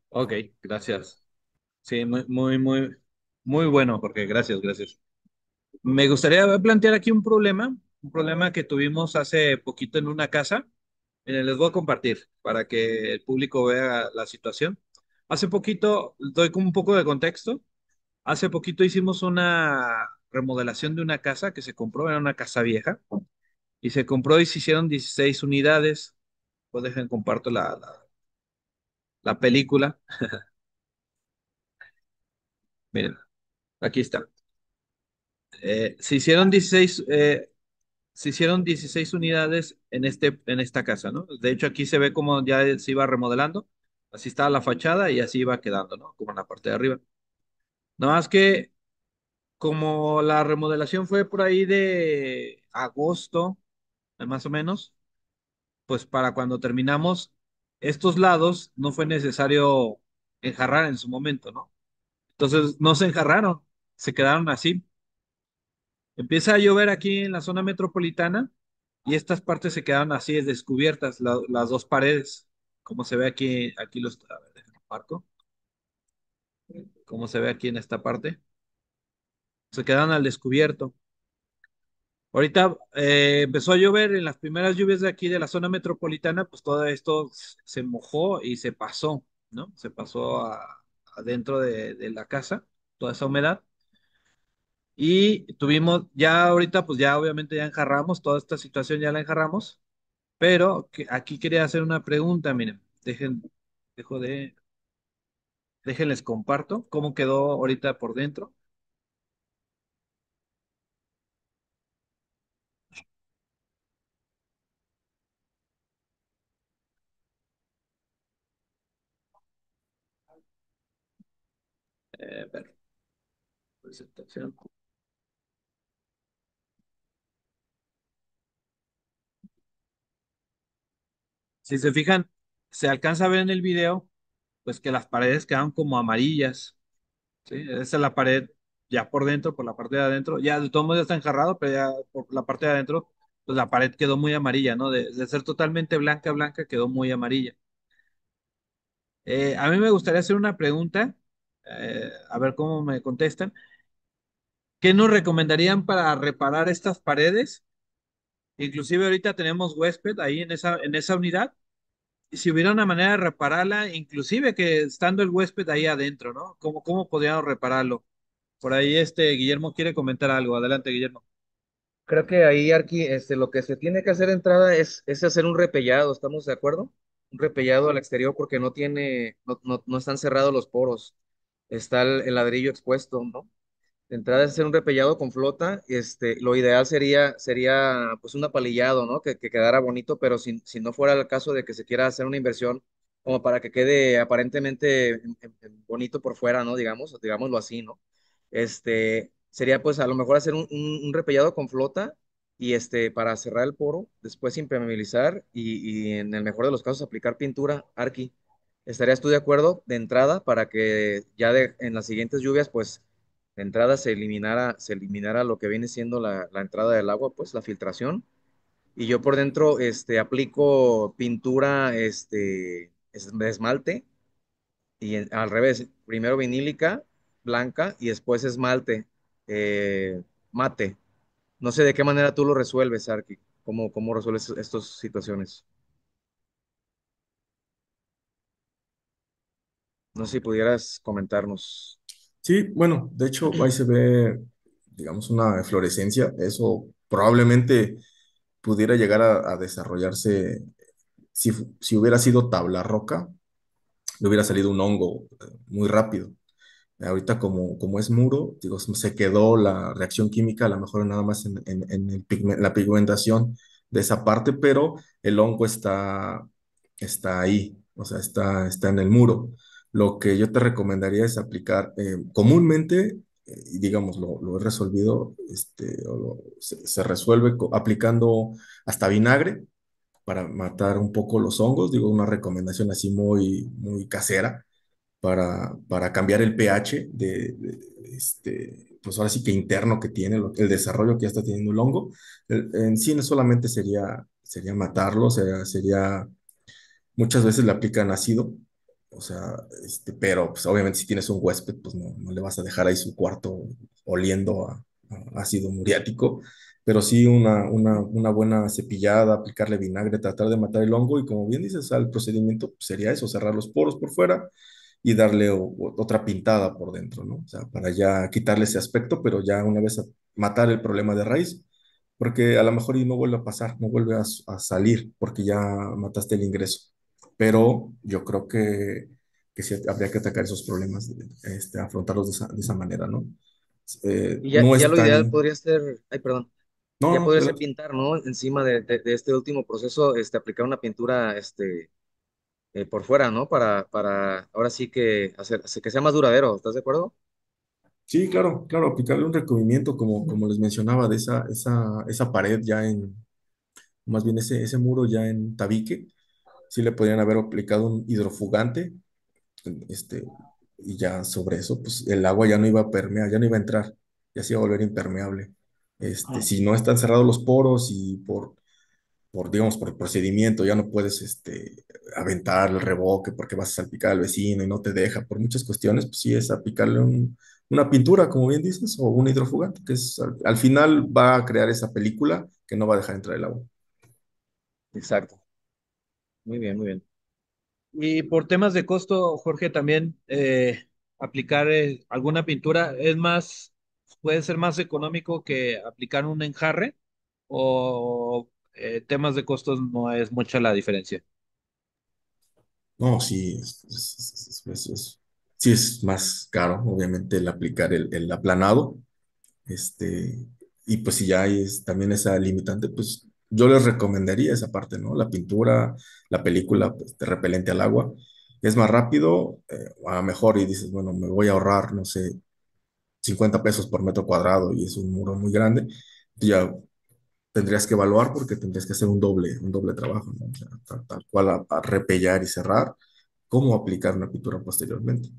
Ok, gracias. Sí, muy bueno, porque gracias, gracias. Me gustaría plantear aquí un problema que tuvimos hace poquito en una casa. Miren, les voy a compartir para que el público vea la situación. Hace poquito, doy como un poco de contexto. Hace poquito hicimos una remodelación de una casa que se compró, era una casa vieja, y se compró y se hicieron 16 unidades. Pues dejen, comparto la película. Miren, aquí está. Se hicieron 16, se hicieron 16 unidades en esta casa, ¿no? De hecho, aquí se ve cómo ya se iba remodelando. Así estaba la fachada y así iba quedando, ¿no? Como en la parte de arriba. Nada más que como la remodelación fue por ahí de agosto, más o menos, pues para cuando terminamos estos lados no fue necesario enjarrar en su momento, ¿no? Entonces no se enjarraron, se quedaron así. Empieza a llover aquí en la zona metropolitana y estas partes se quedaron así descubiertas, las dos paredes, como se ve aquí a ver, déjame marco, como se ve aquí en esta parte, se quedaron al descubierto. Ahorita empezó a llover en las primeras lluvias de aquí de la zona metropolitana, pues todo esto se mojó y se pasó, ¿no? Se pasó adentro de la casa, toda esa humedad. Y tuvimos, ya ahorita, pues ya obviamente ya enjarramos, toda esta situación ya la enjarramos, pero aquí quería hacer una pregunta, miren, dejo de, déjenles comparto cómo quedó ahorita por dentro. A ver, presentación. Si se fijan, se alcanza a ver en el video, pues que las paredes quedan como amarillas, ¿sí? Esa es la pared ya por dentro, por la parte de adentro, ya de todos modos ya está enjarrado, pero ya por la parte de adentro, pues la pared quedó muy amarilla, ¿no? De ser totalmente blanca, blanca, quedó muy amarilla. A mí me gustaría hacer una pregunta, a ver cómo me contestan. ¿Qué nos recomendarían para reparar estas paredes? Inclusive ahorita tenemos huésped ahí en esa unidad. Y si hubiera una manera de repararla, inclusive que estando el huésped ahí adentro, ¿no? ¿Cómo podríamos repararlo? Por ahí Guillermo quiere comentar algo. Adelante, Guillermo. Creo que ahí, Arqui, lo que se tiene que hacer de entrada es hacer un repellado, ¿estamos de acuerdo? Un repellado al exterior porque no están cerrados los poros, está el ladrillo expuesto, ¿no? De entrada es hacer un repellado con flota, lo ideal sería pues un apalillado, ¿no? Que quedara bonito, pero si no fuera el caso de que se quiera hacer una inversión como para que quede aparentemente bonito por fuera, ¿no? Digámoslo así, ¿no? Sería pues a lo mejor hacer un repellado con flota y para cerrar el poro, después impermeabilizar y en el mejor de los casos aplicar pintura Arqui. ¿Estarías tú de acuerdo de entrada para que ya en las siguientes lluvias pues de entrada se eliminara lo que viene siendo la entrada del agua, pues la filtración? Y yo por dentro aplico pintura de esmalte al revés, primero vinílica, blanca y después esmalte, mate. No sé de qué manera tú lo resuelves, Arki. ¿Cómo resuelves estas situaciones? No sé si pudieras comentarnos. Sí, bueno, de hecho ahí se ve, digamos, una eflorescencia. Eso probablemente pudiera llegar a desarrollarse si hubiera sido tabla roca, le hubiera salido un hongo muy rápido. Ahorita como es muro, digo, se quedó la reacción química, a lo mejor nada más en la pigmentación de esa parte, pero el hongo está ahí, o sea, está en el muro. Lo que yo te recomendaría es aplicar comúnmente, digamos, lo he resolvido, se resuelve aplicando hasta vinagre para matar un poco los hongos, digo, una recomendación así muy, muy casera para cambiar el pH pues ahora sí que interno que tiene, el desarrollo que ya está teniendo el hongo. En sí no solamente sería matarlo, sería muchas veces le aplican ácido, o sea, pero pues obviamente si tienes un huésped, pues no le vas a dejar ahí su cuarto oliendo a ácido muriático, pero sí una buena cepillada, aplicarle vinagre, tratar de matar el hongo y como bien dices, el procedimiento pues, sería eso, cerrar los poros por fuera y darle otra pintada por dentro, ¿no? O sea, para ya quitarle ese aspecto, pero ya una vez matar el problema de raíz, porque a lo mejor y no vuelve a pasar, no vuelve a salir porque ya mataste el ingreso, pero yo creo que sí habría que atacar esos problemas, afrontarlos de esa manera, ¿no? Y No ya es lo ideal tan... podría ser, ay, perdón, No, ya no, podría ser adelante. pintar, ¿no? Encima de este último proceso, aplicar una pintura, por fuera, ¿no? Para ahora sí que hacer que sea más duradero, ¿estás de acuerdo? Sí, claro, claro, aplicarle un recubrimiento, como les mencionaba, de esa pared ya más bien ese muro ya en tabique, sí le podrían haber aplicado un hidrofugante, este, y ya sobre eso, pues el agua ya no iba a permear, ya no iba a entrar, ya se iba a volver impermeable. Si no están cerrados los poros y digamos, por procedimiento, ya no puedes, aventar el revoque porque vas a salpicar al vecino y no te deja, por muchas cuestiones, pues sí es aplicarle una pintura, como bien dices, o un hidrofugante, que al final va a crear esa película que no va a dejar entrar el agua. Exacto. Muy bien, muy bien. Y por temas de costo, Jorge, también aplicar alguna pintura puede ser más económico que aplicar un enjarre o temas de costos no es mucha la diferencia. No, sí, sí es más caro, obviamente, el aplicar el aplanado. Este, y pues si ya hay también esa limitante, pues yo les recomendaría esa parte, ¿no? La pintura, la película, pues, de repelente al agua. Es más rápido, a lo mejor y dices, bueno, me voy a ahorrar, no sé, 50 pesos por metro cuadrado y es un muro muy grande. Ya tendrías que evaluar porque tendrías que hacer un doble trabajo, ¿no? O sea, tal cual a repellar y cerrar, cómo aplicar una pintura posteriormente.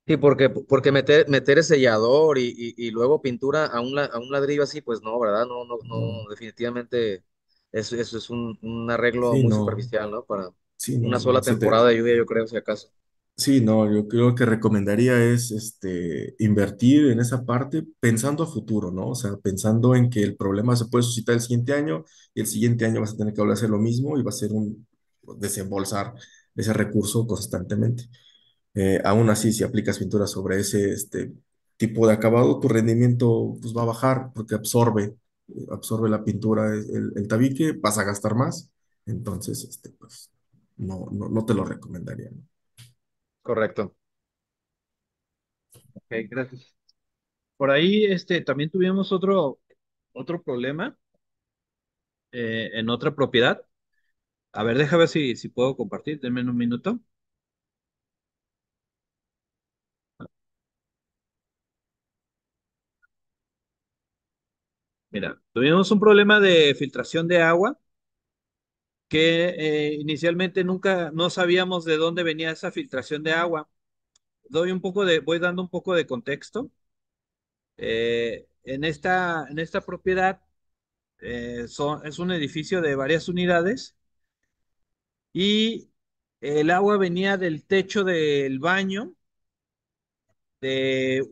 Sí, porque meter ese sellador y luego pintura a un ladrillo así, pues no, ¿verdad? No, no, No, no, definitivamente eso es un arreglo sí, muy no, superficial, ¿no? Para sí, una no, no, sola temporada de lluvia, yo creo, si acaso. sí, no, yo creo que recomendaría es invertir en esa parte pensando a futuro, ¿no? O sea, pensando en que el problema se puede suscitar el siguiente año y el siguiente año vas a tener que volver a hacer lo mismo y va a ser un desembolsar ese recurso constantemente. Aún así, si aplicas pintura sobre ese tipo de acabado, tu rendimiento pues, va a bajar porque absorbe la pintura, el tabique, vas a gastar más. Entonces, pues, no te lo recomendaría, ¿no? Correcto. Ok, gracias. Por ahí también tuvimos otro problema en otra propiedad. A ver, déjame ver si puedo compartir. Denme un minuto. Mira, tuvimos un problema de filtración de agua que inicialmente nunca no sabíamos de dónde venía esa filtración de agua. Voy dando un poco de contexto. En esta propiedad es un edificio de varias unidades y El agua venía del techo del baño de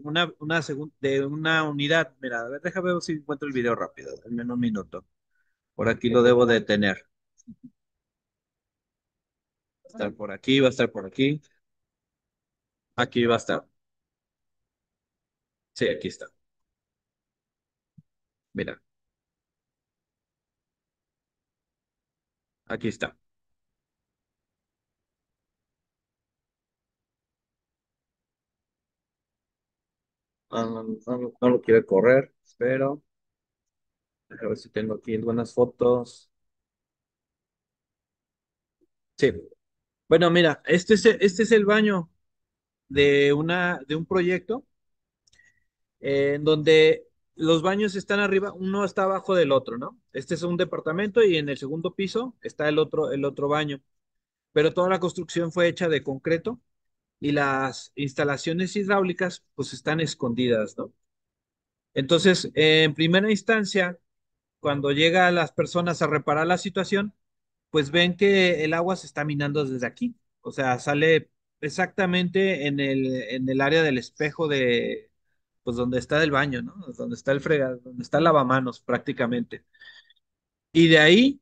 de una unidad. Mira, a ver, déjame ver si encuentro el video rápido, en menos un minuto. Por aquí lo debo de tener. Va a estar por aquí, va a estar por aquí. Aquí va a estar. Sí, aquí está. Mira, aquí está. No lo quiere correr, pero a ver si tengo aquí algunas fotos. Sí. Bueno, mira, este es el baño de un proyecto en donde los baños están arriba, uno está abajo del otro, ¿no? Este es un departamento y en el segundo piso está el otro baño. Pero toda la construcción fue hecha de concreto y las instalaciones hidráulicas pues están escondidas, ¿no? Entonces, en primera instancia, cuando llegan las personas a reparar la situación, pues ven que el agua se está minando desde aquí. O sea, sale exactamente en el área del espejo de, pues donde está el baño, ¿no? Donde está el fregado, donde está el lavamanos prácticamente. Y de ahí,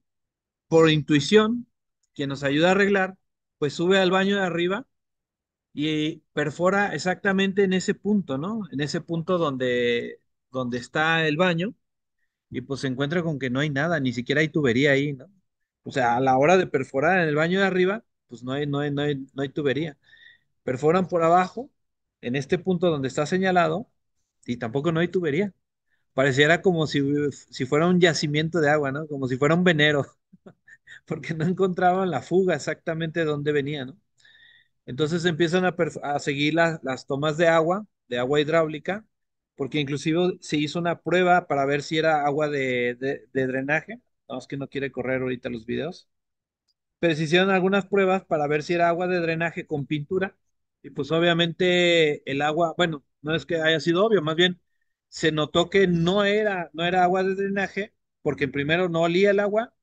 por intuición, quien nos ayuda a arreglar, pues sube al baño de arriba y perfora exactamente en ese punto, ¿no? En ese punto donde está el baño y pues se encuentra con que no hay nada, ni siquiera hay tubería ahí, ¿no? O sea, a la hora de perforar en el baño de arriba, pues no hay tubería. Perforan por abajo, en este punto donde está señalado, y tampoco no hay tubería. Pareciera como si fuera un yacimiento de agua, ¿no? Como si fuera un venero, porque no encontraban la fuga exactamente de dónde venía, ¿no? Entonces empiezan a seguir las tomas de agua hidráulica, porque inclusive se hizo una prueba para ver si era agua de drenaje. No, es que no quiere correr ahorita los videos. Pero se hicieron algunas pruebas para ver si era agua de drenaje con pintura. Y pues obviamente el agua, bueno, no es que haya sido obvio, más bien se notó que no era agua de drenaje, porque primero no olía el agua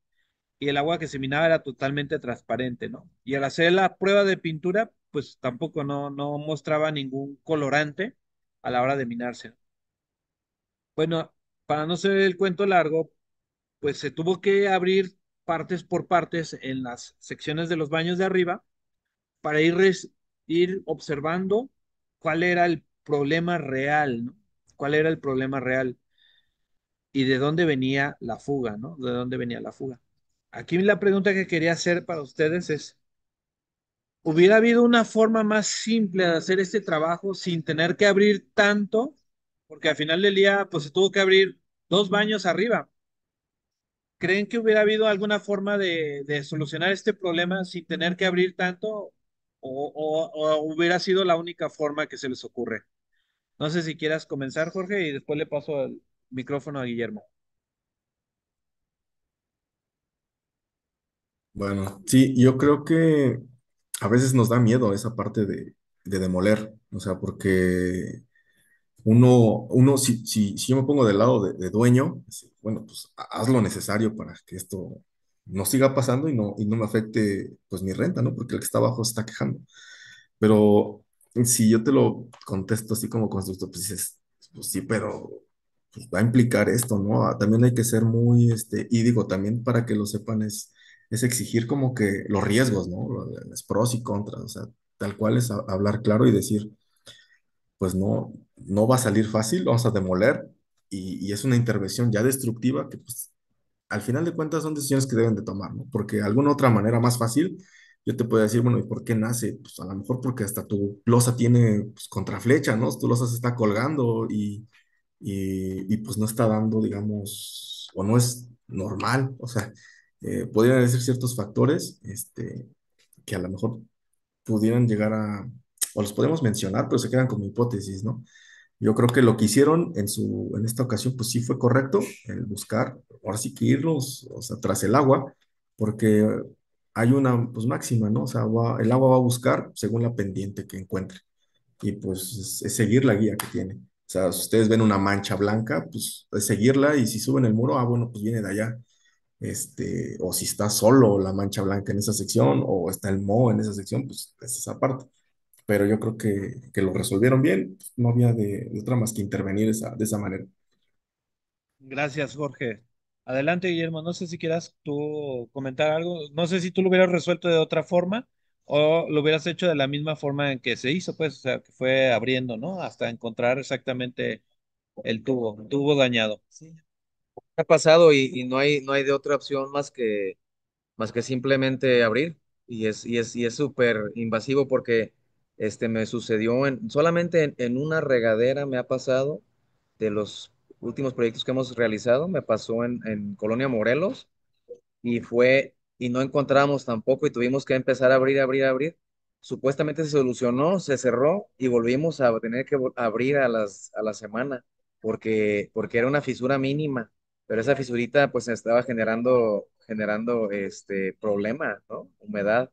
y el agua que se minaba era totalmente transparente, ¿no? Y al hacer la prueba de pintura, pues tampoco no mostraba ningún colorante a la hora de minarse. Bueno, para no ser el cuento largo, pues se tuvo que abrir partes por partes en las secciones de los baños de arriba para ir observando cuál era el problema real, ¿no? ¿Cuál era el problema real? Y de dónde venía la fuga, ¿no? ¿De dónde venía la fuga? Aquí la pregunta que quería hacer para ustedes es, ¿hubiera habido una forma más simple de hacer este trabajo sin tener que abrir tanto? Porque al final del día, pues se tuvo que abrir dos baños arriba. ¿Creen que hubiera habido alguna forma de solucionar este problema sin tener que abrir tanto? O hubiera sido la única forma que se les ocurre? No sé si quieras comenzar, Jorge, y después le paso el micrófono a Guillermo. Bueno, sí, yo creo que a veces nos da miedo esa parte de demoler, o sea, porque si yo me pongo del lado de dueño, bueno, pues haz lo necesario para que esto no siga pasando y no me afecte pues mi renta, ¿no? Porque el que está abajo se está quejando. Pero si yo te lo contesto así como constructor, pues dices, pues sí, pero pues, va a implicar esto, ¿no? También hay que ser muy, y digo, también para que lo sepan es exigir como que los riesgos, ¿no? Los pros y contras, o sea, tal cual es hablar claro y decir, pues no va a salir fácil, vamos a demoler y es una intervención ya destructiva que pues al final de cuentas son decisiones que deben de tomar, ¿no? Porque alguna otra manera más fácil, yo te puedo decir, bueno, ¿y por qué nace? Pues a lo mejor porque hasta tu losa tiene pues, contraflecha, ¿no? Tu losa se está colgando pues no está dando, digamos, o no es normal, o sea, podrían decir ciertos factores, que a lo mejor pudieran llegar o los podemos mencionar, pero se quedan como hipótesis, ¿no? Yo creo que lo que hicieron en esta ocasión, pues sí fue correcto, el buscar, ahora sí que irlos, o sea, tras el agua, porque hay una, pues máxima, ¿no? O sea, el agua va a buscar según la pendiente que encuentre, y pues es seguir la guía que tiene. O sea, si ustedes ven una mancha blanca, pues es seguirla, y si suben el muro, bueno, pues viene de allá. o si está solo la mancha blanca en esa sección o está el moho en esa sección, pues es esa parte. Pero yo creo que lo resolvieron bien, no había de otra más que intervenir de esa manera. Gracias, Jorge. Adelante, Guillermo. No sé si quieras tú comentar algo. No sé si tú lo hubieras resuelto de otra forma o lo hubieras hecho de la misma forma en que se hizo, pues, o sea, que fue abriendo, ¿no? Hasta encontrar exactamente el tubo dañado. Sí. Ha pasado y no hay de otra opción más que simplemente abrir. Y es súper invasivo porque me sucedió solamente en una regadera me ha pasado de los últimos proyectos que hemos realizado, me pasó en Colonia Morelos y no encontramos tampoco y tuvimos que empezar a abrir, abrir, abrir. Supuestamente se solucionó, se cerró y volvimos a tener que abrir a la semana porque era una fisura mínima, pero esa fisurita pues estaba generando problema, ¿no? Humedad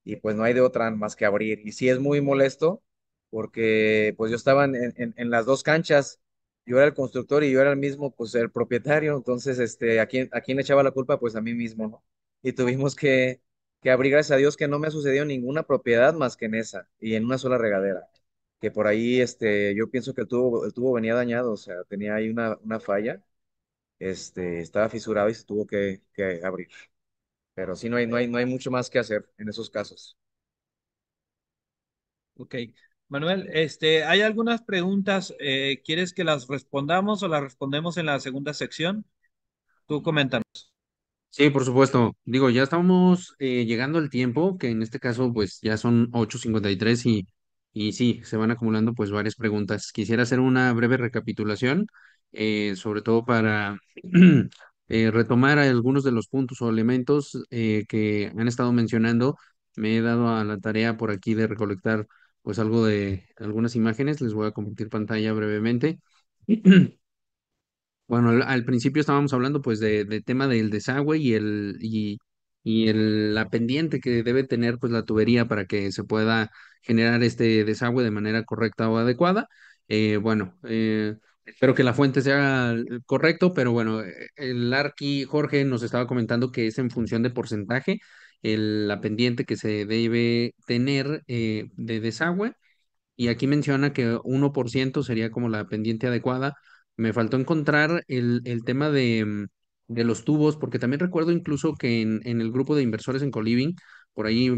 y pues no hay de otra más que abrir. Y sí es muy molesto porque pues yo estaba en las dos canchas, yo era el constructor y yo era el mismo, pues el propietario, entonces a quién le echaba la culpa? Pues a mí mismo, ¿no? Y tuvimos que abrir, gracias a Dios que no me ha sucedido en ninguna propiedad más que en esa y en una sola regadera, que por ahí yo pienso que el tubo venía dañado, o sea, tenía ahí una falla, estaba fisurado y se tuvo que abrir. Pero sí, no hay mucho más que hacer en esos casos. Ok. Manuel, hay algunas preguntas. ¿Quieres que las respondamos o las respondemos en la segunda sección? Tú coméntanos. Sí, por supuesto. Digo, ya estamos llegando al tiempo, que en este caso pues ya son 8:53 y sí, se van acumulando pues varias preguntas. Quisiera hacer una breve recapitulación, sobre todo para retomar algunos de los puntos o elementos que han estado mencionando. Me he dado a la tarea por aquí de recolectar pues algo de algunas imágenes. Les voy a compartir pantalla brevemente. Bueno, al principio estábamos hablando pues de tema del desagüe la pendiente que debe tener pues la tubería para que se pueda generar este desagüe de manera correcta o adecuada. Bueno, espero que la fuente sea correcto, pero bueno, el Arqui Jorge nos estaba comentando que es en función de porcentaje la pendiente que se debe tener de desagüe y aquí menciona que 1% sería como la pendiente adecuada. Me faltó encontrar el tema de los tubos, porque también recuerdo incluso que en el grupo de inversores en Coliving, por ahí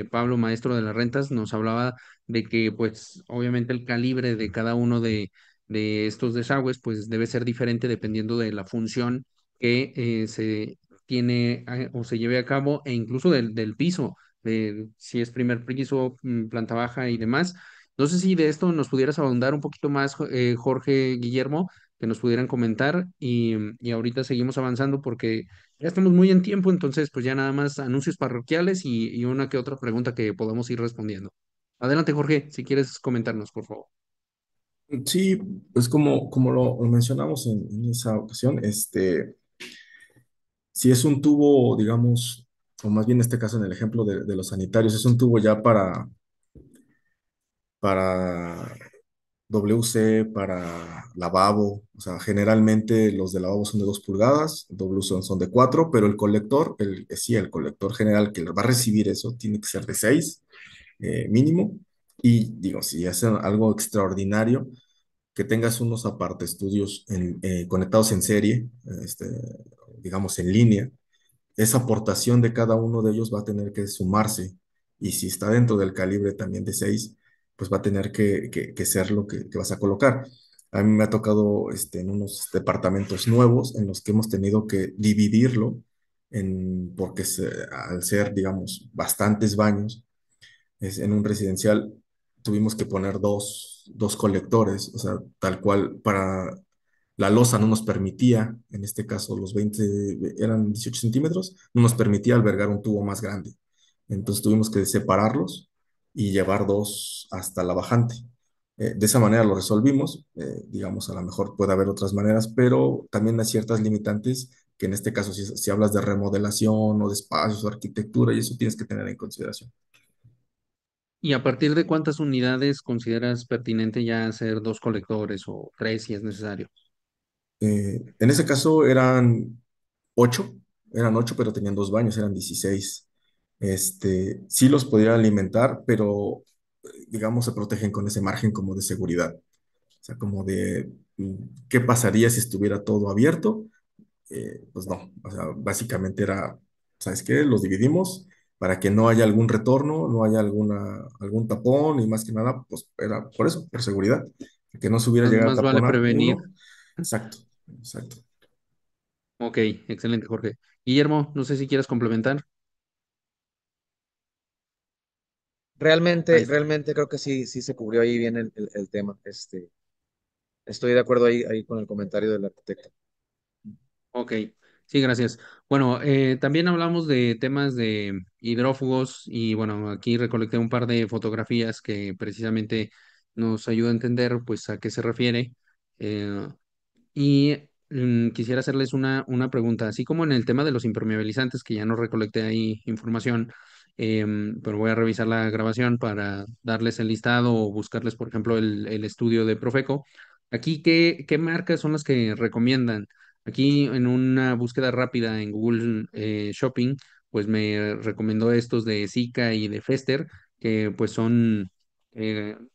Pablo, maestro de las rentas, nos hablaba de que pues obviamente el calibre de cada uno de estos desagües pues debe ser diferente dependiendo de la función que se tiene o se lleve a cabo e incluso del piso, de si es primer piso, planta baja y demás. No sé si de esto nos pudieras ahondar un poquito más, Jorge, Guillermo, que nos pudieran comentar y ahorita seguimos avanzando porque ya estamos muy en tiempo, entonces pues ya nada más anuncios parroquiales y una que otra pregunta que podamos ir respondiendo. Adelante, Jorge, si quieres comentarnos, por favor. Sí, pues como lo mencionamos en esa ocasión, si es un tubo, digamos, o más bien en este caso en el ejemplo de los sanitarios, es un tubo ya para WC, para lavabo, o sea, generalmente los de lavabo son de 2 pulgadas, WC son de 4, pero el colector, sí, el colector general que va a recibir eso tiene que ser de 6 mínimo. Y digo, si es algo extraordinario, que tengas unos aparte estudios conectados en serie, digamos en línea, esa aportación de cada uno de ellos va a tener que sumarse. Y si está dentro del calibre también de 6 pues va a tener que ser lo que vas a colocar. A mí me ha tocado en unos departamentos nuevos en los que hemos tenido que dividirlo porque al ser, digamos, bastantes baños, en un residencial tuvimos que poner dos colectores, o sea, tal cual para la losa no nos permitía, en este caso los 20 eran 18 centímetros, no nos permitía albergar un tubo más grande. Entonces tuvimos que separarlos y llevar dos hasta la bajante. De esa manera lo resolvimos. Digamos, a lo mejor puede haber otras maneras, pero también hay ciertas limitantes que en este caso, si hablas de remodelación o de espacios o arquitectura, y eso tienes que tener en consideración. ¿Y a partir de cuántas unidades consideras pertinente ya hacer dos colectores o tres si es necesario? En ese caso eran 8, eran 8, pero tenían 2 baños, eran 16. Sí los podía alimentar, pero digamos se protegen con ese margen como de seguridad. O sea, como de qué pasaría si estuviera todo abierto. Pues no, o sea, básicamente era, ¿sabes qué? Los dividimos para que no haya algún retorno, no haya algún tapón y más que nada, pues era por eso, por seguridad, que no se hubiera Más, llegado a más vale taponar prevenir. uno. Exacto, exacto. Ok, excelente, Jorge. Guillermo, no sé si quieres complementar. Ahí está. Realmente creo que sí, sí se cubrió ahí bien el tema. Estoy de acuerdo ahí con el comentario del arquitecto. Ok, sí, gracias. Bueno, también hablamos de temas de hidrófugos y bueno, aquí recolecté un par de fotografías que precisamente nos ayuda a entender pues a qué se refiere. Eh, Y quisiera hacerles una pregunta, así como en el tema de los impermeabilizantes, que ya no recolecté ahí información, pero voy a revisar la grabación para darles el listado o buscarles, por ejemplo, el estudio de Profeco. Aquí, ¿qué marcas son las que recomiendan? Aquí en una búsqueda rápida en Google Shopping, pues me recomendó estos de Sika y de Fester, que pues son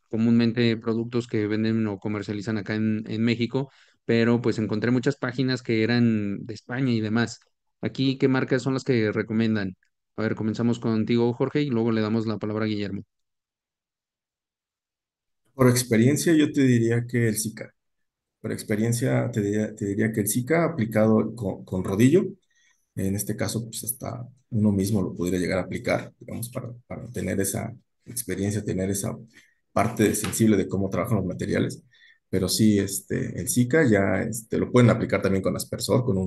comúnmente productos que venden o comercializan acá en México, pero pues encontré muchas páginas que eran de España y demás. Aquí, ¿qué marcas son las que recomiendan? A ver, comenzamos contigo, Jorge, y luego le damos la palabra a Guillermo. Por experiencia, yo te diría que el Zika. Por experiencia, te diría que el Zika aplicado con rodillo. En este caso, pues hasta uno mismo lo podría llegar a aplicar, digamos, para tener esa experiencia, tener esa parte sensible de cómo trabajan los materiales. Pero sí, el Zika ya lo pueden aplicar también con aspersor, bueno,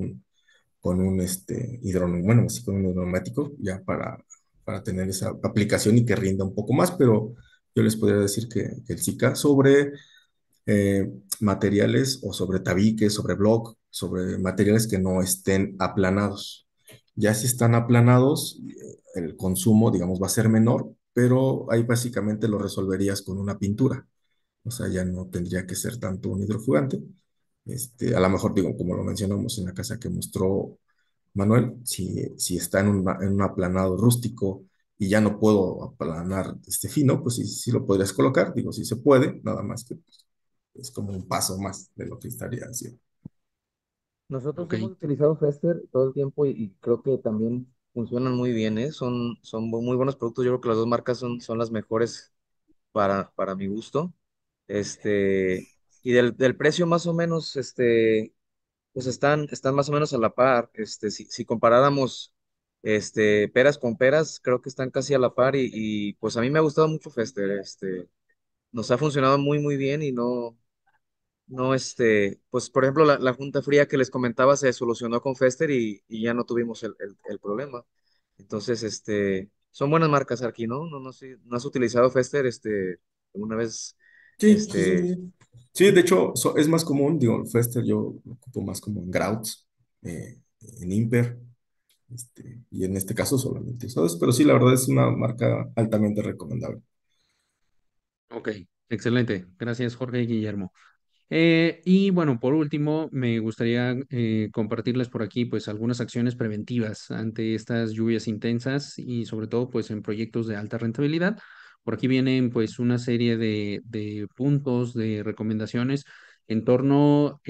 así con un hidroneumático, ya para tener esa aplicación y que rinda un poco más. Pero yo les podría decir que el Zika sobre materiales o sobre tabiques, sobre block, sobre materiales que no estén aplanados. Ya si están aplanados, el consumo, digamos, va a ser menor, pero ahí básicamente lo resolverías con una pintura. O sea, ya no tendría que ser tanto un hidrofugante. A lo mejor, digo, como lo mencionamos en la casa que mostró Manuel, si está en un aplanado rústico y ya no puedo aplanar este fino, pues sí, sí lo podrías colocar. Digo, sí se puede, nada más que pues, es como un paso más de lo que estaría haciendo. Nosotros Ok, hemos utilizado Fester todo el tiempo y creo que también funcionan muy bien, ¿eh? Son muy buenos productos. Yo creo que las dos marcas son las mejores para mi gusto. Este, y del precio más o menos, pues están más o menos a la par. Si comparáramos peras con peras, creo que están casi a la par pues a mí me ha gustado mucho Fester. Nos ha funcionado muy bien y no, pues por ejemplo, la junta fría que les comentaba se solucionó con Fester y ya no tuvimos el problema. Entonces, son buenas marcas aquí, ¿no? No sé, ¿no has utilizado Fester, alguna vez, Sí, sí, sí, este, sí. Sí, de hecho, es más común, digo, el Fester yo lo ocupo más como en Grouts, en Imper, y en este caso solamente usados, pero sí, la verdad es una marca altamente recomendable. ok, excelente. Gracias, Jorge y Guillermo. Y bueno, por último, me gustaría compartirles por aquí pues algunas acciones preventivas ante estas lluvias intensas y sobre todo pues en proyectos de alta rentabilidad. Por aquí vienen pues una serie de puntos, de recomendaciones en torno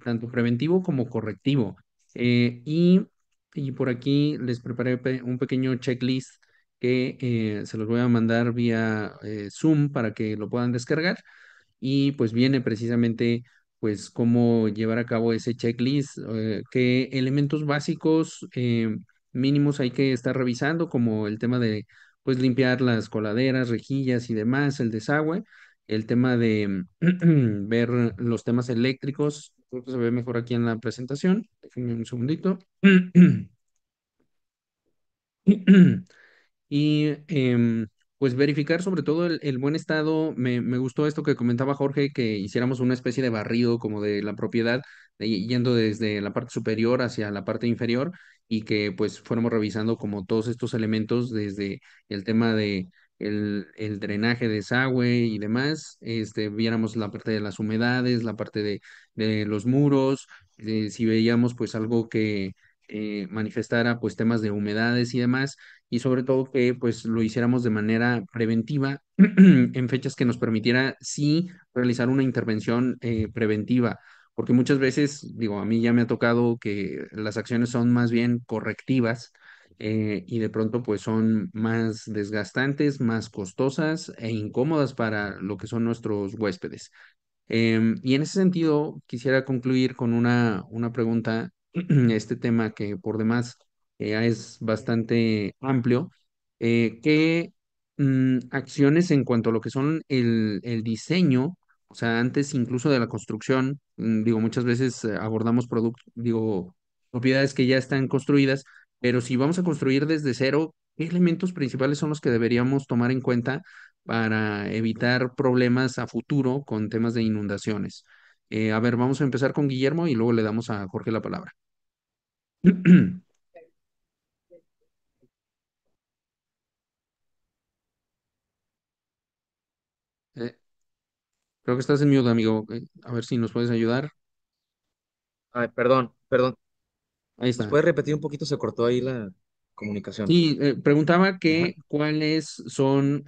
tanto preventivo como correctivo. Y por aquí les preparé un pequeño checklist que se los voy a mandar vía Zoom para que lo puedan descargar y pues viene precisamente pues cómo llevar a cabo ese checklist, qué elementos básicos mínimos hay que estar revisando, como el tema de pues limpiar las coladeras, rejillas y demás, el desagüe, el tema de ver los temas eléctricos, creo que se ve mejor aquí en la presentación, déjenme un segundito. Y pues verificar sobre todo el buen estado. Me gustó esto que comentaba Jorge, que hiciéramos una especie de barrido como de la propiedad, yendo desde la parte superior hacia la parte inferior y que pues fuéramos revisando como todos estos elementos desde el tema de el drenaje de desagüe y demás, viéramos la parte de las humedades, la parte de los muros, si veíamos pues algo que manifestara pues temas de humedades y demás, y sobre todo que pues lo hiciéramos de manera preventiva en fechas que nos permitiera sí realizar una intervención preventiva, porque muchas veces, digo, a mí ya me ha tocado que las acciones son más bien correctivas, y de pronto pues son más desgastantes, más costosas e incómodas para lo que son nuestros huéspedes. Y en ese sentido, quisiera concluir con una pregunta, este tema que por demás es bastante amplio. ¿Qué acciones en cuanto a lo que son el diseño, o sea, antes incluso de la construcción, digo, muchas veces abordamos productos, digo, propiedades que ya están construidas, pero si vamos a construir desde cero, ¿qué elementos principales son los que deberíamos tomar en cuenta para evitar problemas a futuro con temas de inundaciones? A ver, vamos a empezar con Guillermo y luego le damos a Jorge la palabra. Eh, Creo que estás en mute, amigo. A ver si nos puedes ayudar. Ay, perdón, perdón. Ahí ¿Nos está. puede repetir un poquito? Se cortó ahí la comunicación. Sí, preguntaba Ajá. que cuáles son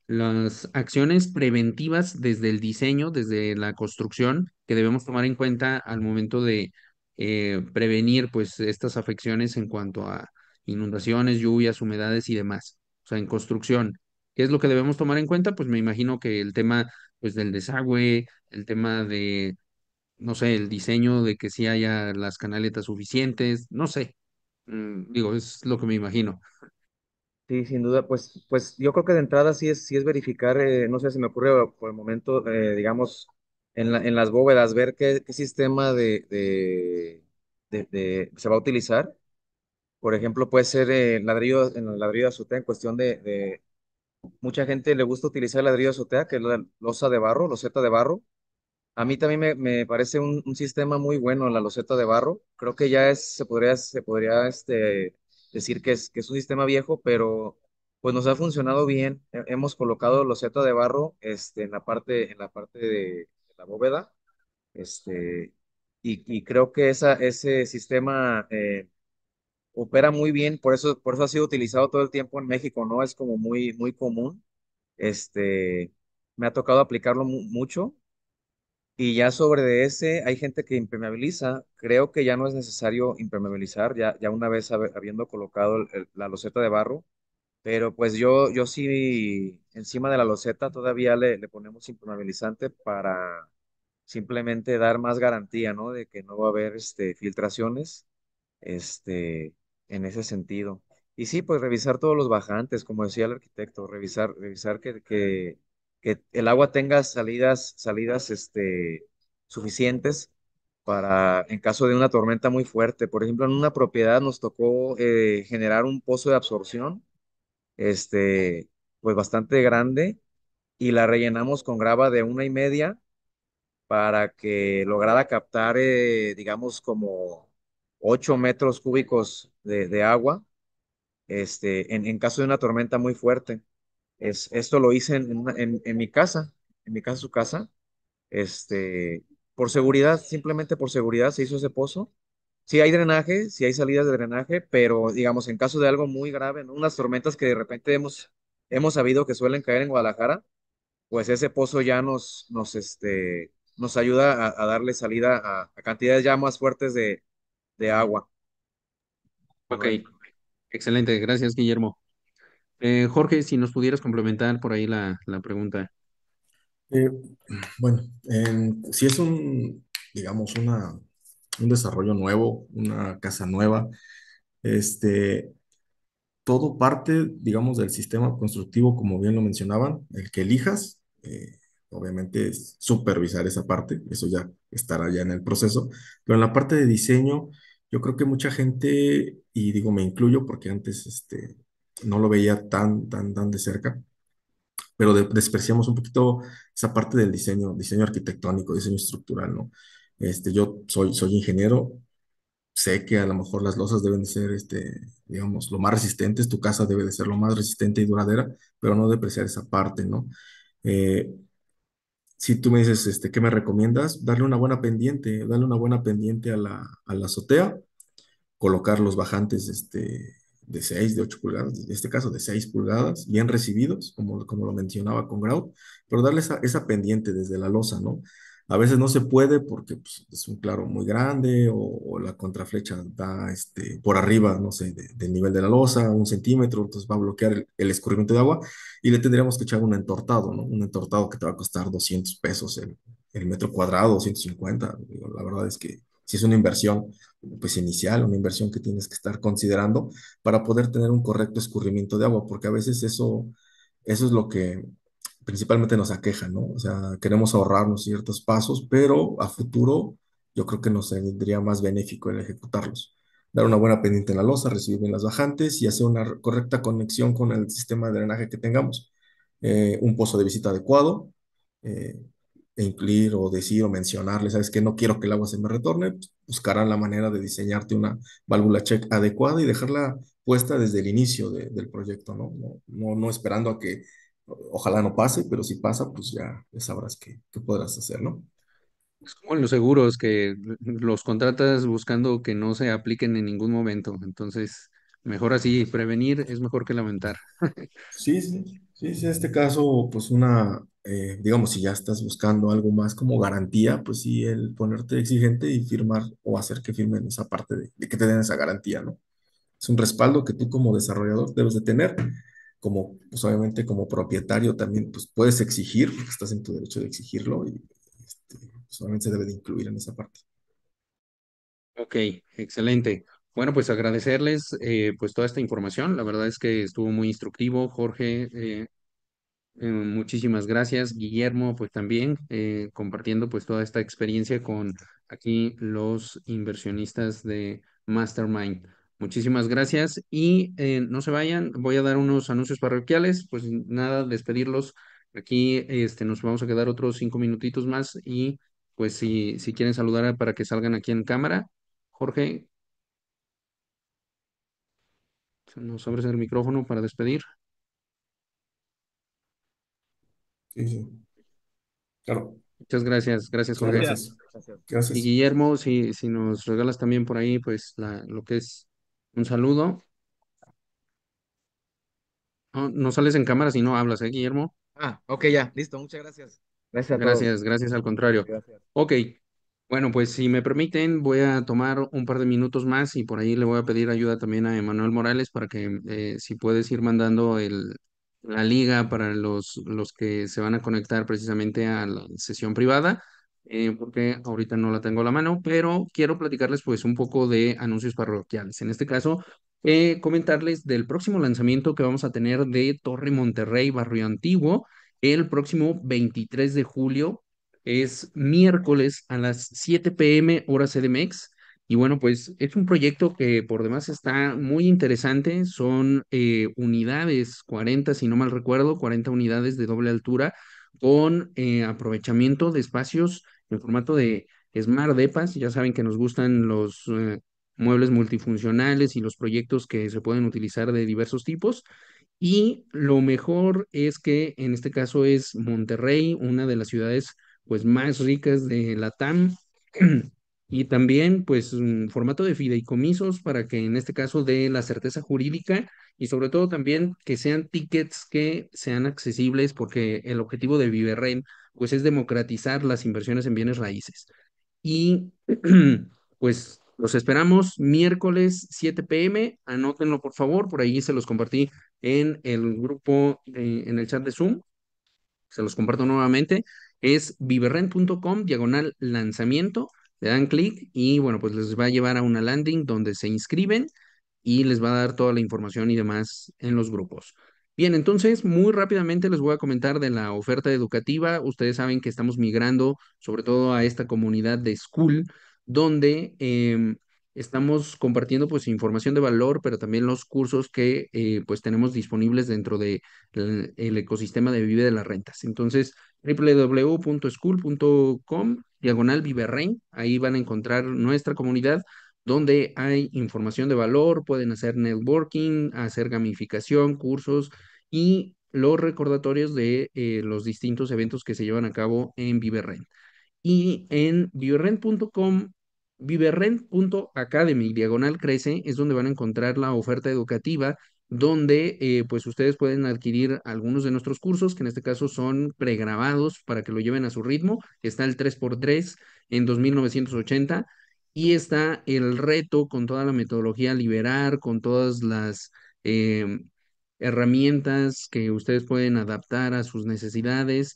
las acciones preventivas desde el diseño, desde la construcción, que debemos tomar en cuenta al momento de prevenir pues estas afecciones en cuanto a inundaciones, lluvias, humedades y demás. O sea, en construcción, ¿qué es lo que debemos tomar en cuenta? Pues me imagino que el tema pues del desagüe, el tema de, no sé, el diseño de que sí haya las canaletas suficientes, no sé. Digo, es lo que me imagino. Sí, sin duda, pues yo creo que de entrada sí es verificar, no sé, si me ocurre por el momento, digamos, en las bóvedas, ver qué sistema se va a utilizar. Por ejemplo, puede ser ladrillo, en el ladrillo de azotea, en cuestión mucha gente le gusta utilizar el ladrillo de azotea, que es la losa de barro, loseta de barro. A mí también me parece un sistema muy bueno la loseta de barro. Creo que ya se podría decir que es un sistema viejo, pero pues nos ha funcionado bien. Hemos colocado loseta de barro en la parte de la bóveda, este, y creo que ese sistema opera muy bien. Por eso ha sido utilizado todo el tiempo en México, ¿no? Es como muy, muy común. Este, Me ha tocado aplicarlo mucho. Y ya sobre de ese, hay gente que impermeabiliza. Creo que ya no es necesario impermeabilizar, ya una vez habiendo colocado la loseta de barro, pero pues yo sí, encima de la loseta todavía le ponemos impermeabilizante para simplemente dar más garantía, ¿no? De que no va a haber filtraciones este, en ese sentido. Y sí, pues revisar todos los bajantes, como decía el arquitecto, revisar que el agua tenga salidas suficientes para, en caso de una tormenta muy fuerte. Por ejemplo, en una propiedad nos tocó generar un pozo de absorción, este, pues bastante grande, y la rellenamos con grava de 1,5 para que lograra captar, digamos, como 8 metros cúbicos de agua, en caso de una tormenta muy fuerte. Esto lo hice en mi casa, su casa, por seguridad, simplemente por seguridad se hizo ese pozo. Sí hay drenaje, sí hay salidas de drenaje, pero digamos, en caso de algo muy grave, ¿no? Unas tormentas que de repente hemos sabido que suelen caer en Guadalajara, pues ese pozo ya nos ayuda a darle salida a cantidades ya más fuertes de agua, Ok, Manuel. excelente, gracias, Guillermo. Jorge, si nos pudieras complementar por ahí la pregunta. Eh, bueno, si es digamos, un desarrollo nuevo, una casa nueva, este, todo parte, digamos, del sistema constructivo, como bien lo mencionaban, el que elijas, obviamente es supervisar esa parte, eso ya estará ya en el proceso, pero en la parte de diseño, yo creo que mucha gente, y digo, me incluyo porque antes no lo veía tan de cerca, pero despreciamos un poquito esa parte del diseño arquitectónico, diseño estructural, ¿no? Yo soy ingeniero, sé que a lo mejor las losas deben de ser, digamos, lo más resistentes, tu casa debe de ser lo más resistente y duradera, pero no depreciar esa parte, ¿no? Eh, si tú me dices, ¿qué me recomiendas? Darle una buena pendiente a la azotea, colocar los bajantes de 6 de 8 pulgadas, en este caso de 6 pulgadas, bien recibidos, como lo mencionaba con Grout, pero darle esa pendiente desde la losa, ¿no? A veces no se puede porque pues, es un claro muy grande o la contraflecha da por arriba, no sé, del nivel de la losa, 1 centímetro, entonces va a bloquear el escurrimiento de agua y le tendríamos que echar un entortado, ¿no? Un entortado que te va a costar 200 pesos el metro cuadrado, 250. Digo, la verdad es que si es una inversión pues inicial, una inversión que tienes que estar considerando para poder tener un correcto escurrimiento de agua, porque a veces eso es lo que principalmente nos aqueja, ¿no? O sea, queremos ahorrarnos ciertos pasos, pero a futuro yo creo que nos vendría más benéfico el ejecutarlos. Dar una buena pendiente en la losa, recibir bien las bajantes y hacer una correcta conexión con el sistema de drenaje que tengamos. Un pozo de visita adecuado, eh, e incluir o decir o mencionarle, ¿sabes qué? No quiero que el agua se me retorne, pues, buscarán la manera de diseñarte una válvula check adecuada y dejarla puesta desde el inicio del proyecto, ¿no? No esperando a que ojalá no pase, pero si pasa, pues ya sabrás qué podrás hacer, ¿no? Es como en los seguros, que los contratas buscando que no se apliquen en ningún momento. Entonces, mejor así, prevenir es mejor que lamentar. Sí, en este caso, pues digamos, si ya estás buscando algo más como garantía, pues sí, el ponerte exigente y firmar o hacer que firmen esa parte de que te den esa garantía, ¿no? Es un respaldo que tú como desarrollador debes de tener, pues obviamente como propietario también, pues puedes exigir, porque estás en tu derecho de exigirlo y solamente se debe de incluir en esa parte. Ok, excelente. Bueno, pues agradecerles pues toda esta información. La verdad es que estuvo muy instructivo, Jorge. Muchísimas gracias, Guillermo, pues también compartiendo pues toda esta experiencia con aquí los inversionistas de Mastermind. Muchísimas gracias y no se vayan, voy a dar unos anuncios parroquiales, pues nada, despedirlos. Aquí nos vamos a quedar otros 5 minutitos más y pues si quieren saludar para que salgan aquí en cámara, Jorge, nos abres el micrófono para despedir. Sí, sí, claro. Muchas gracias, gracias, Sí, Jorge. gracias. Gracias. Y Gracias. Guillermo, si nos regalas también por ahí, pues lo que es un saludo. No, no sales en cámara si no hablas, ¿eh, Guillermo? Ah, ok, ya, listo, muchas gracias. Gracias a todos. Gracias, gracias al contrario. Gracias. Ok, bueno, pues si me permiten, voy a tomar un par de minutos más y por ahí le voy a pedir ayuda también a Emanuel Morales para que si puedes ir mandando la liga para los que se van a conectar precisamente a la sesión privada, porque ahorita no la tengo a la mano, pero quiero platicarles pues un poco de anuncios parroquiales. En este caso, comentarles del próximo lanzamiento que vamos a tener de Torre Monterrey, Barrio Antiguo, el próximo 23 de julio. Es miércoles a las 7 p.m. hora CDMX. Y bueno, pues es un proyecto que por demás está muy interesante. Son unidades, 40 si no mal recuerdo, 40 unidades de doble altura con aprovechamiento de espacios en formato de Smart Depas. Ya saben que nos gustan los muebles multifuncionales y los proyectos que se pueden utilizar de diversos tipos. Y lo mejor es que en este caso es Monterrey, una de las ciudades pues más ricas de Latam. Y también pues un formato de fideicomisos para que en este caso dé la certeza jurídica y sobre todo también que sean tickets que sean accesibles porque el objetivo de Viverren pues es democratizar las inversiones en bienes raíces. Y pues los esperamos miércoles 7 p.m. Anótenlo por favor, por ahí se los compartí en el grupo, en el chat de Zoom. Se los comparto nuevamente. Es viverrent.com/lanzamiento. Le dan clic y bueno, pues les va a llevar a una landing donde se inscriben y les va a dar toda la información y demás en los grupos. Bien, entonces muy rápidamente les voy a comentar de la oferta educativa. Ustedes saben que estamos migrando sobre todo a esta comunidad de School, donde estamos compartiendo pues información de valor, pero también los cursos que pues tenemos disponibles dentro de el ecosistema de Vive de las Rentas. Entonces, www.school.com/Viverrein, ahí van a encontrar nuestra comunidad donde hay información de valor, pueden hacer networking, hacer gamificación, cursos y los recordatorios de los distintos eventos que se llevan a cabo en Viverrein. Y en viverrent.com Viverrent.academy, diagonal crece, es donde van a encontrar la oferta educativa, donde pues ustedes pueden adquirir algunos de nuestros cursos, que en este caso son pregrabados para que lo lleven a su ritmo. Está el 3x3 en 2.980 y está el reto con toda la metodología Liberar, con todas las herramientas que ustedes pueden adaptar a sus necesidades,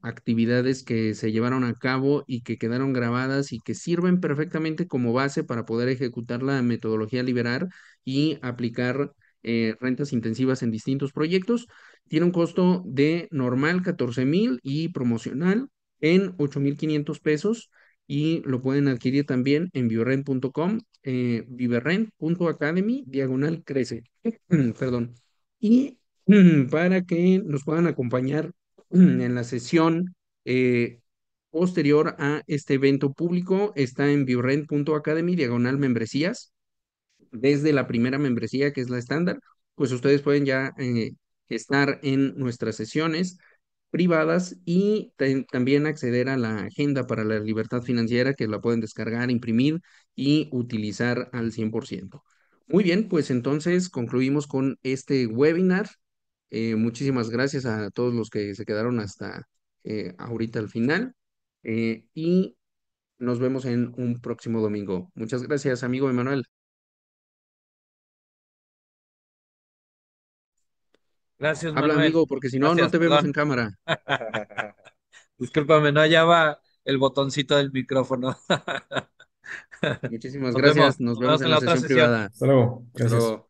actividades que se llevaron a cabo y que quedaron grabadas y que sirven perfectamente como base para poder ejecutar la metodología Liberar y aplicar rentas intensivas en distintos proyectos. Tiene un costo de normal 14,000 y promocional en 8,500 pesos y lo pueden adquirir también en viverrent.com, viverrent.academy, diagonal crece. Perdón. Y para que nos puedan acompañar en la sesión eh, posterior a este evento público, está en viverrent.academy, diagonal membresías. Desde la primera membresía, que es la estándar, pues ustedes pueden ya estar en nuestras sesiones privadas y también acceder a la agenda para la libertad financiera, que la pueden descargar, imprimir y utilizar al 100%. Muy bien, pues entonces concluimos con este webinar. Muchísimas gracias a todos los que se quedaron hasta ahorita al final y nos vemos en un próximo domingo. Muchas gracias, amigo Emanuel. Gracias, Habla, Manuel. amigo, porque si no, no Gracias, te vemos en perdón. cámara. Discúlpame, no hallaba el botoncito del micrófono. Muchísimas Nos gracias. vemos, Nos nos vemos vemos en en la la otra sesión sesión. privada. Hasta luego. Hasta Gracias. luego.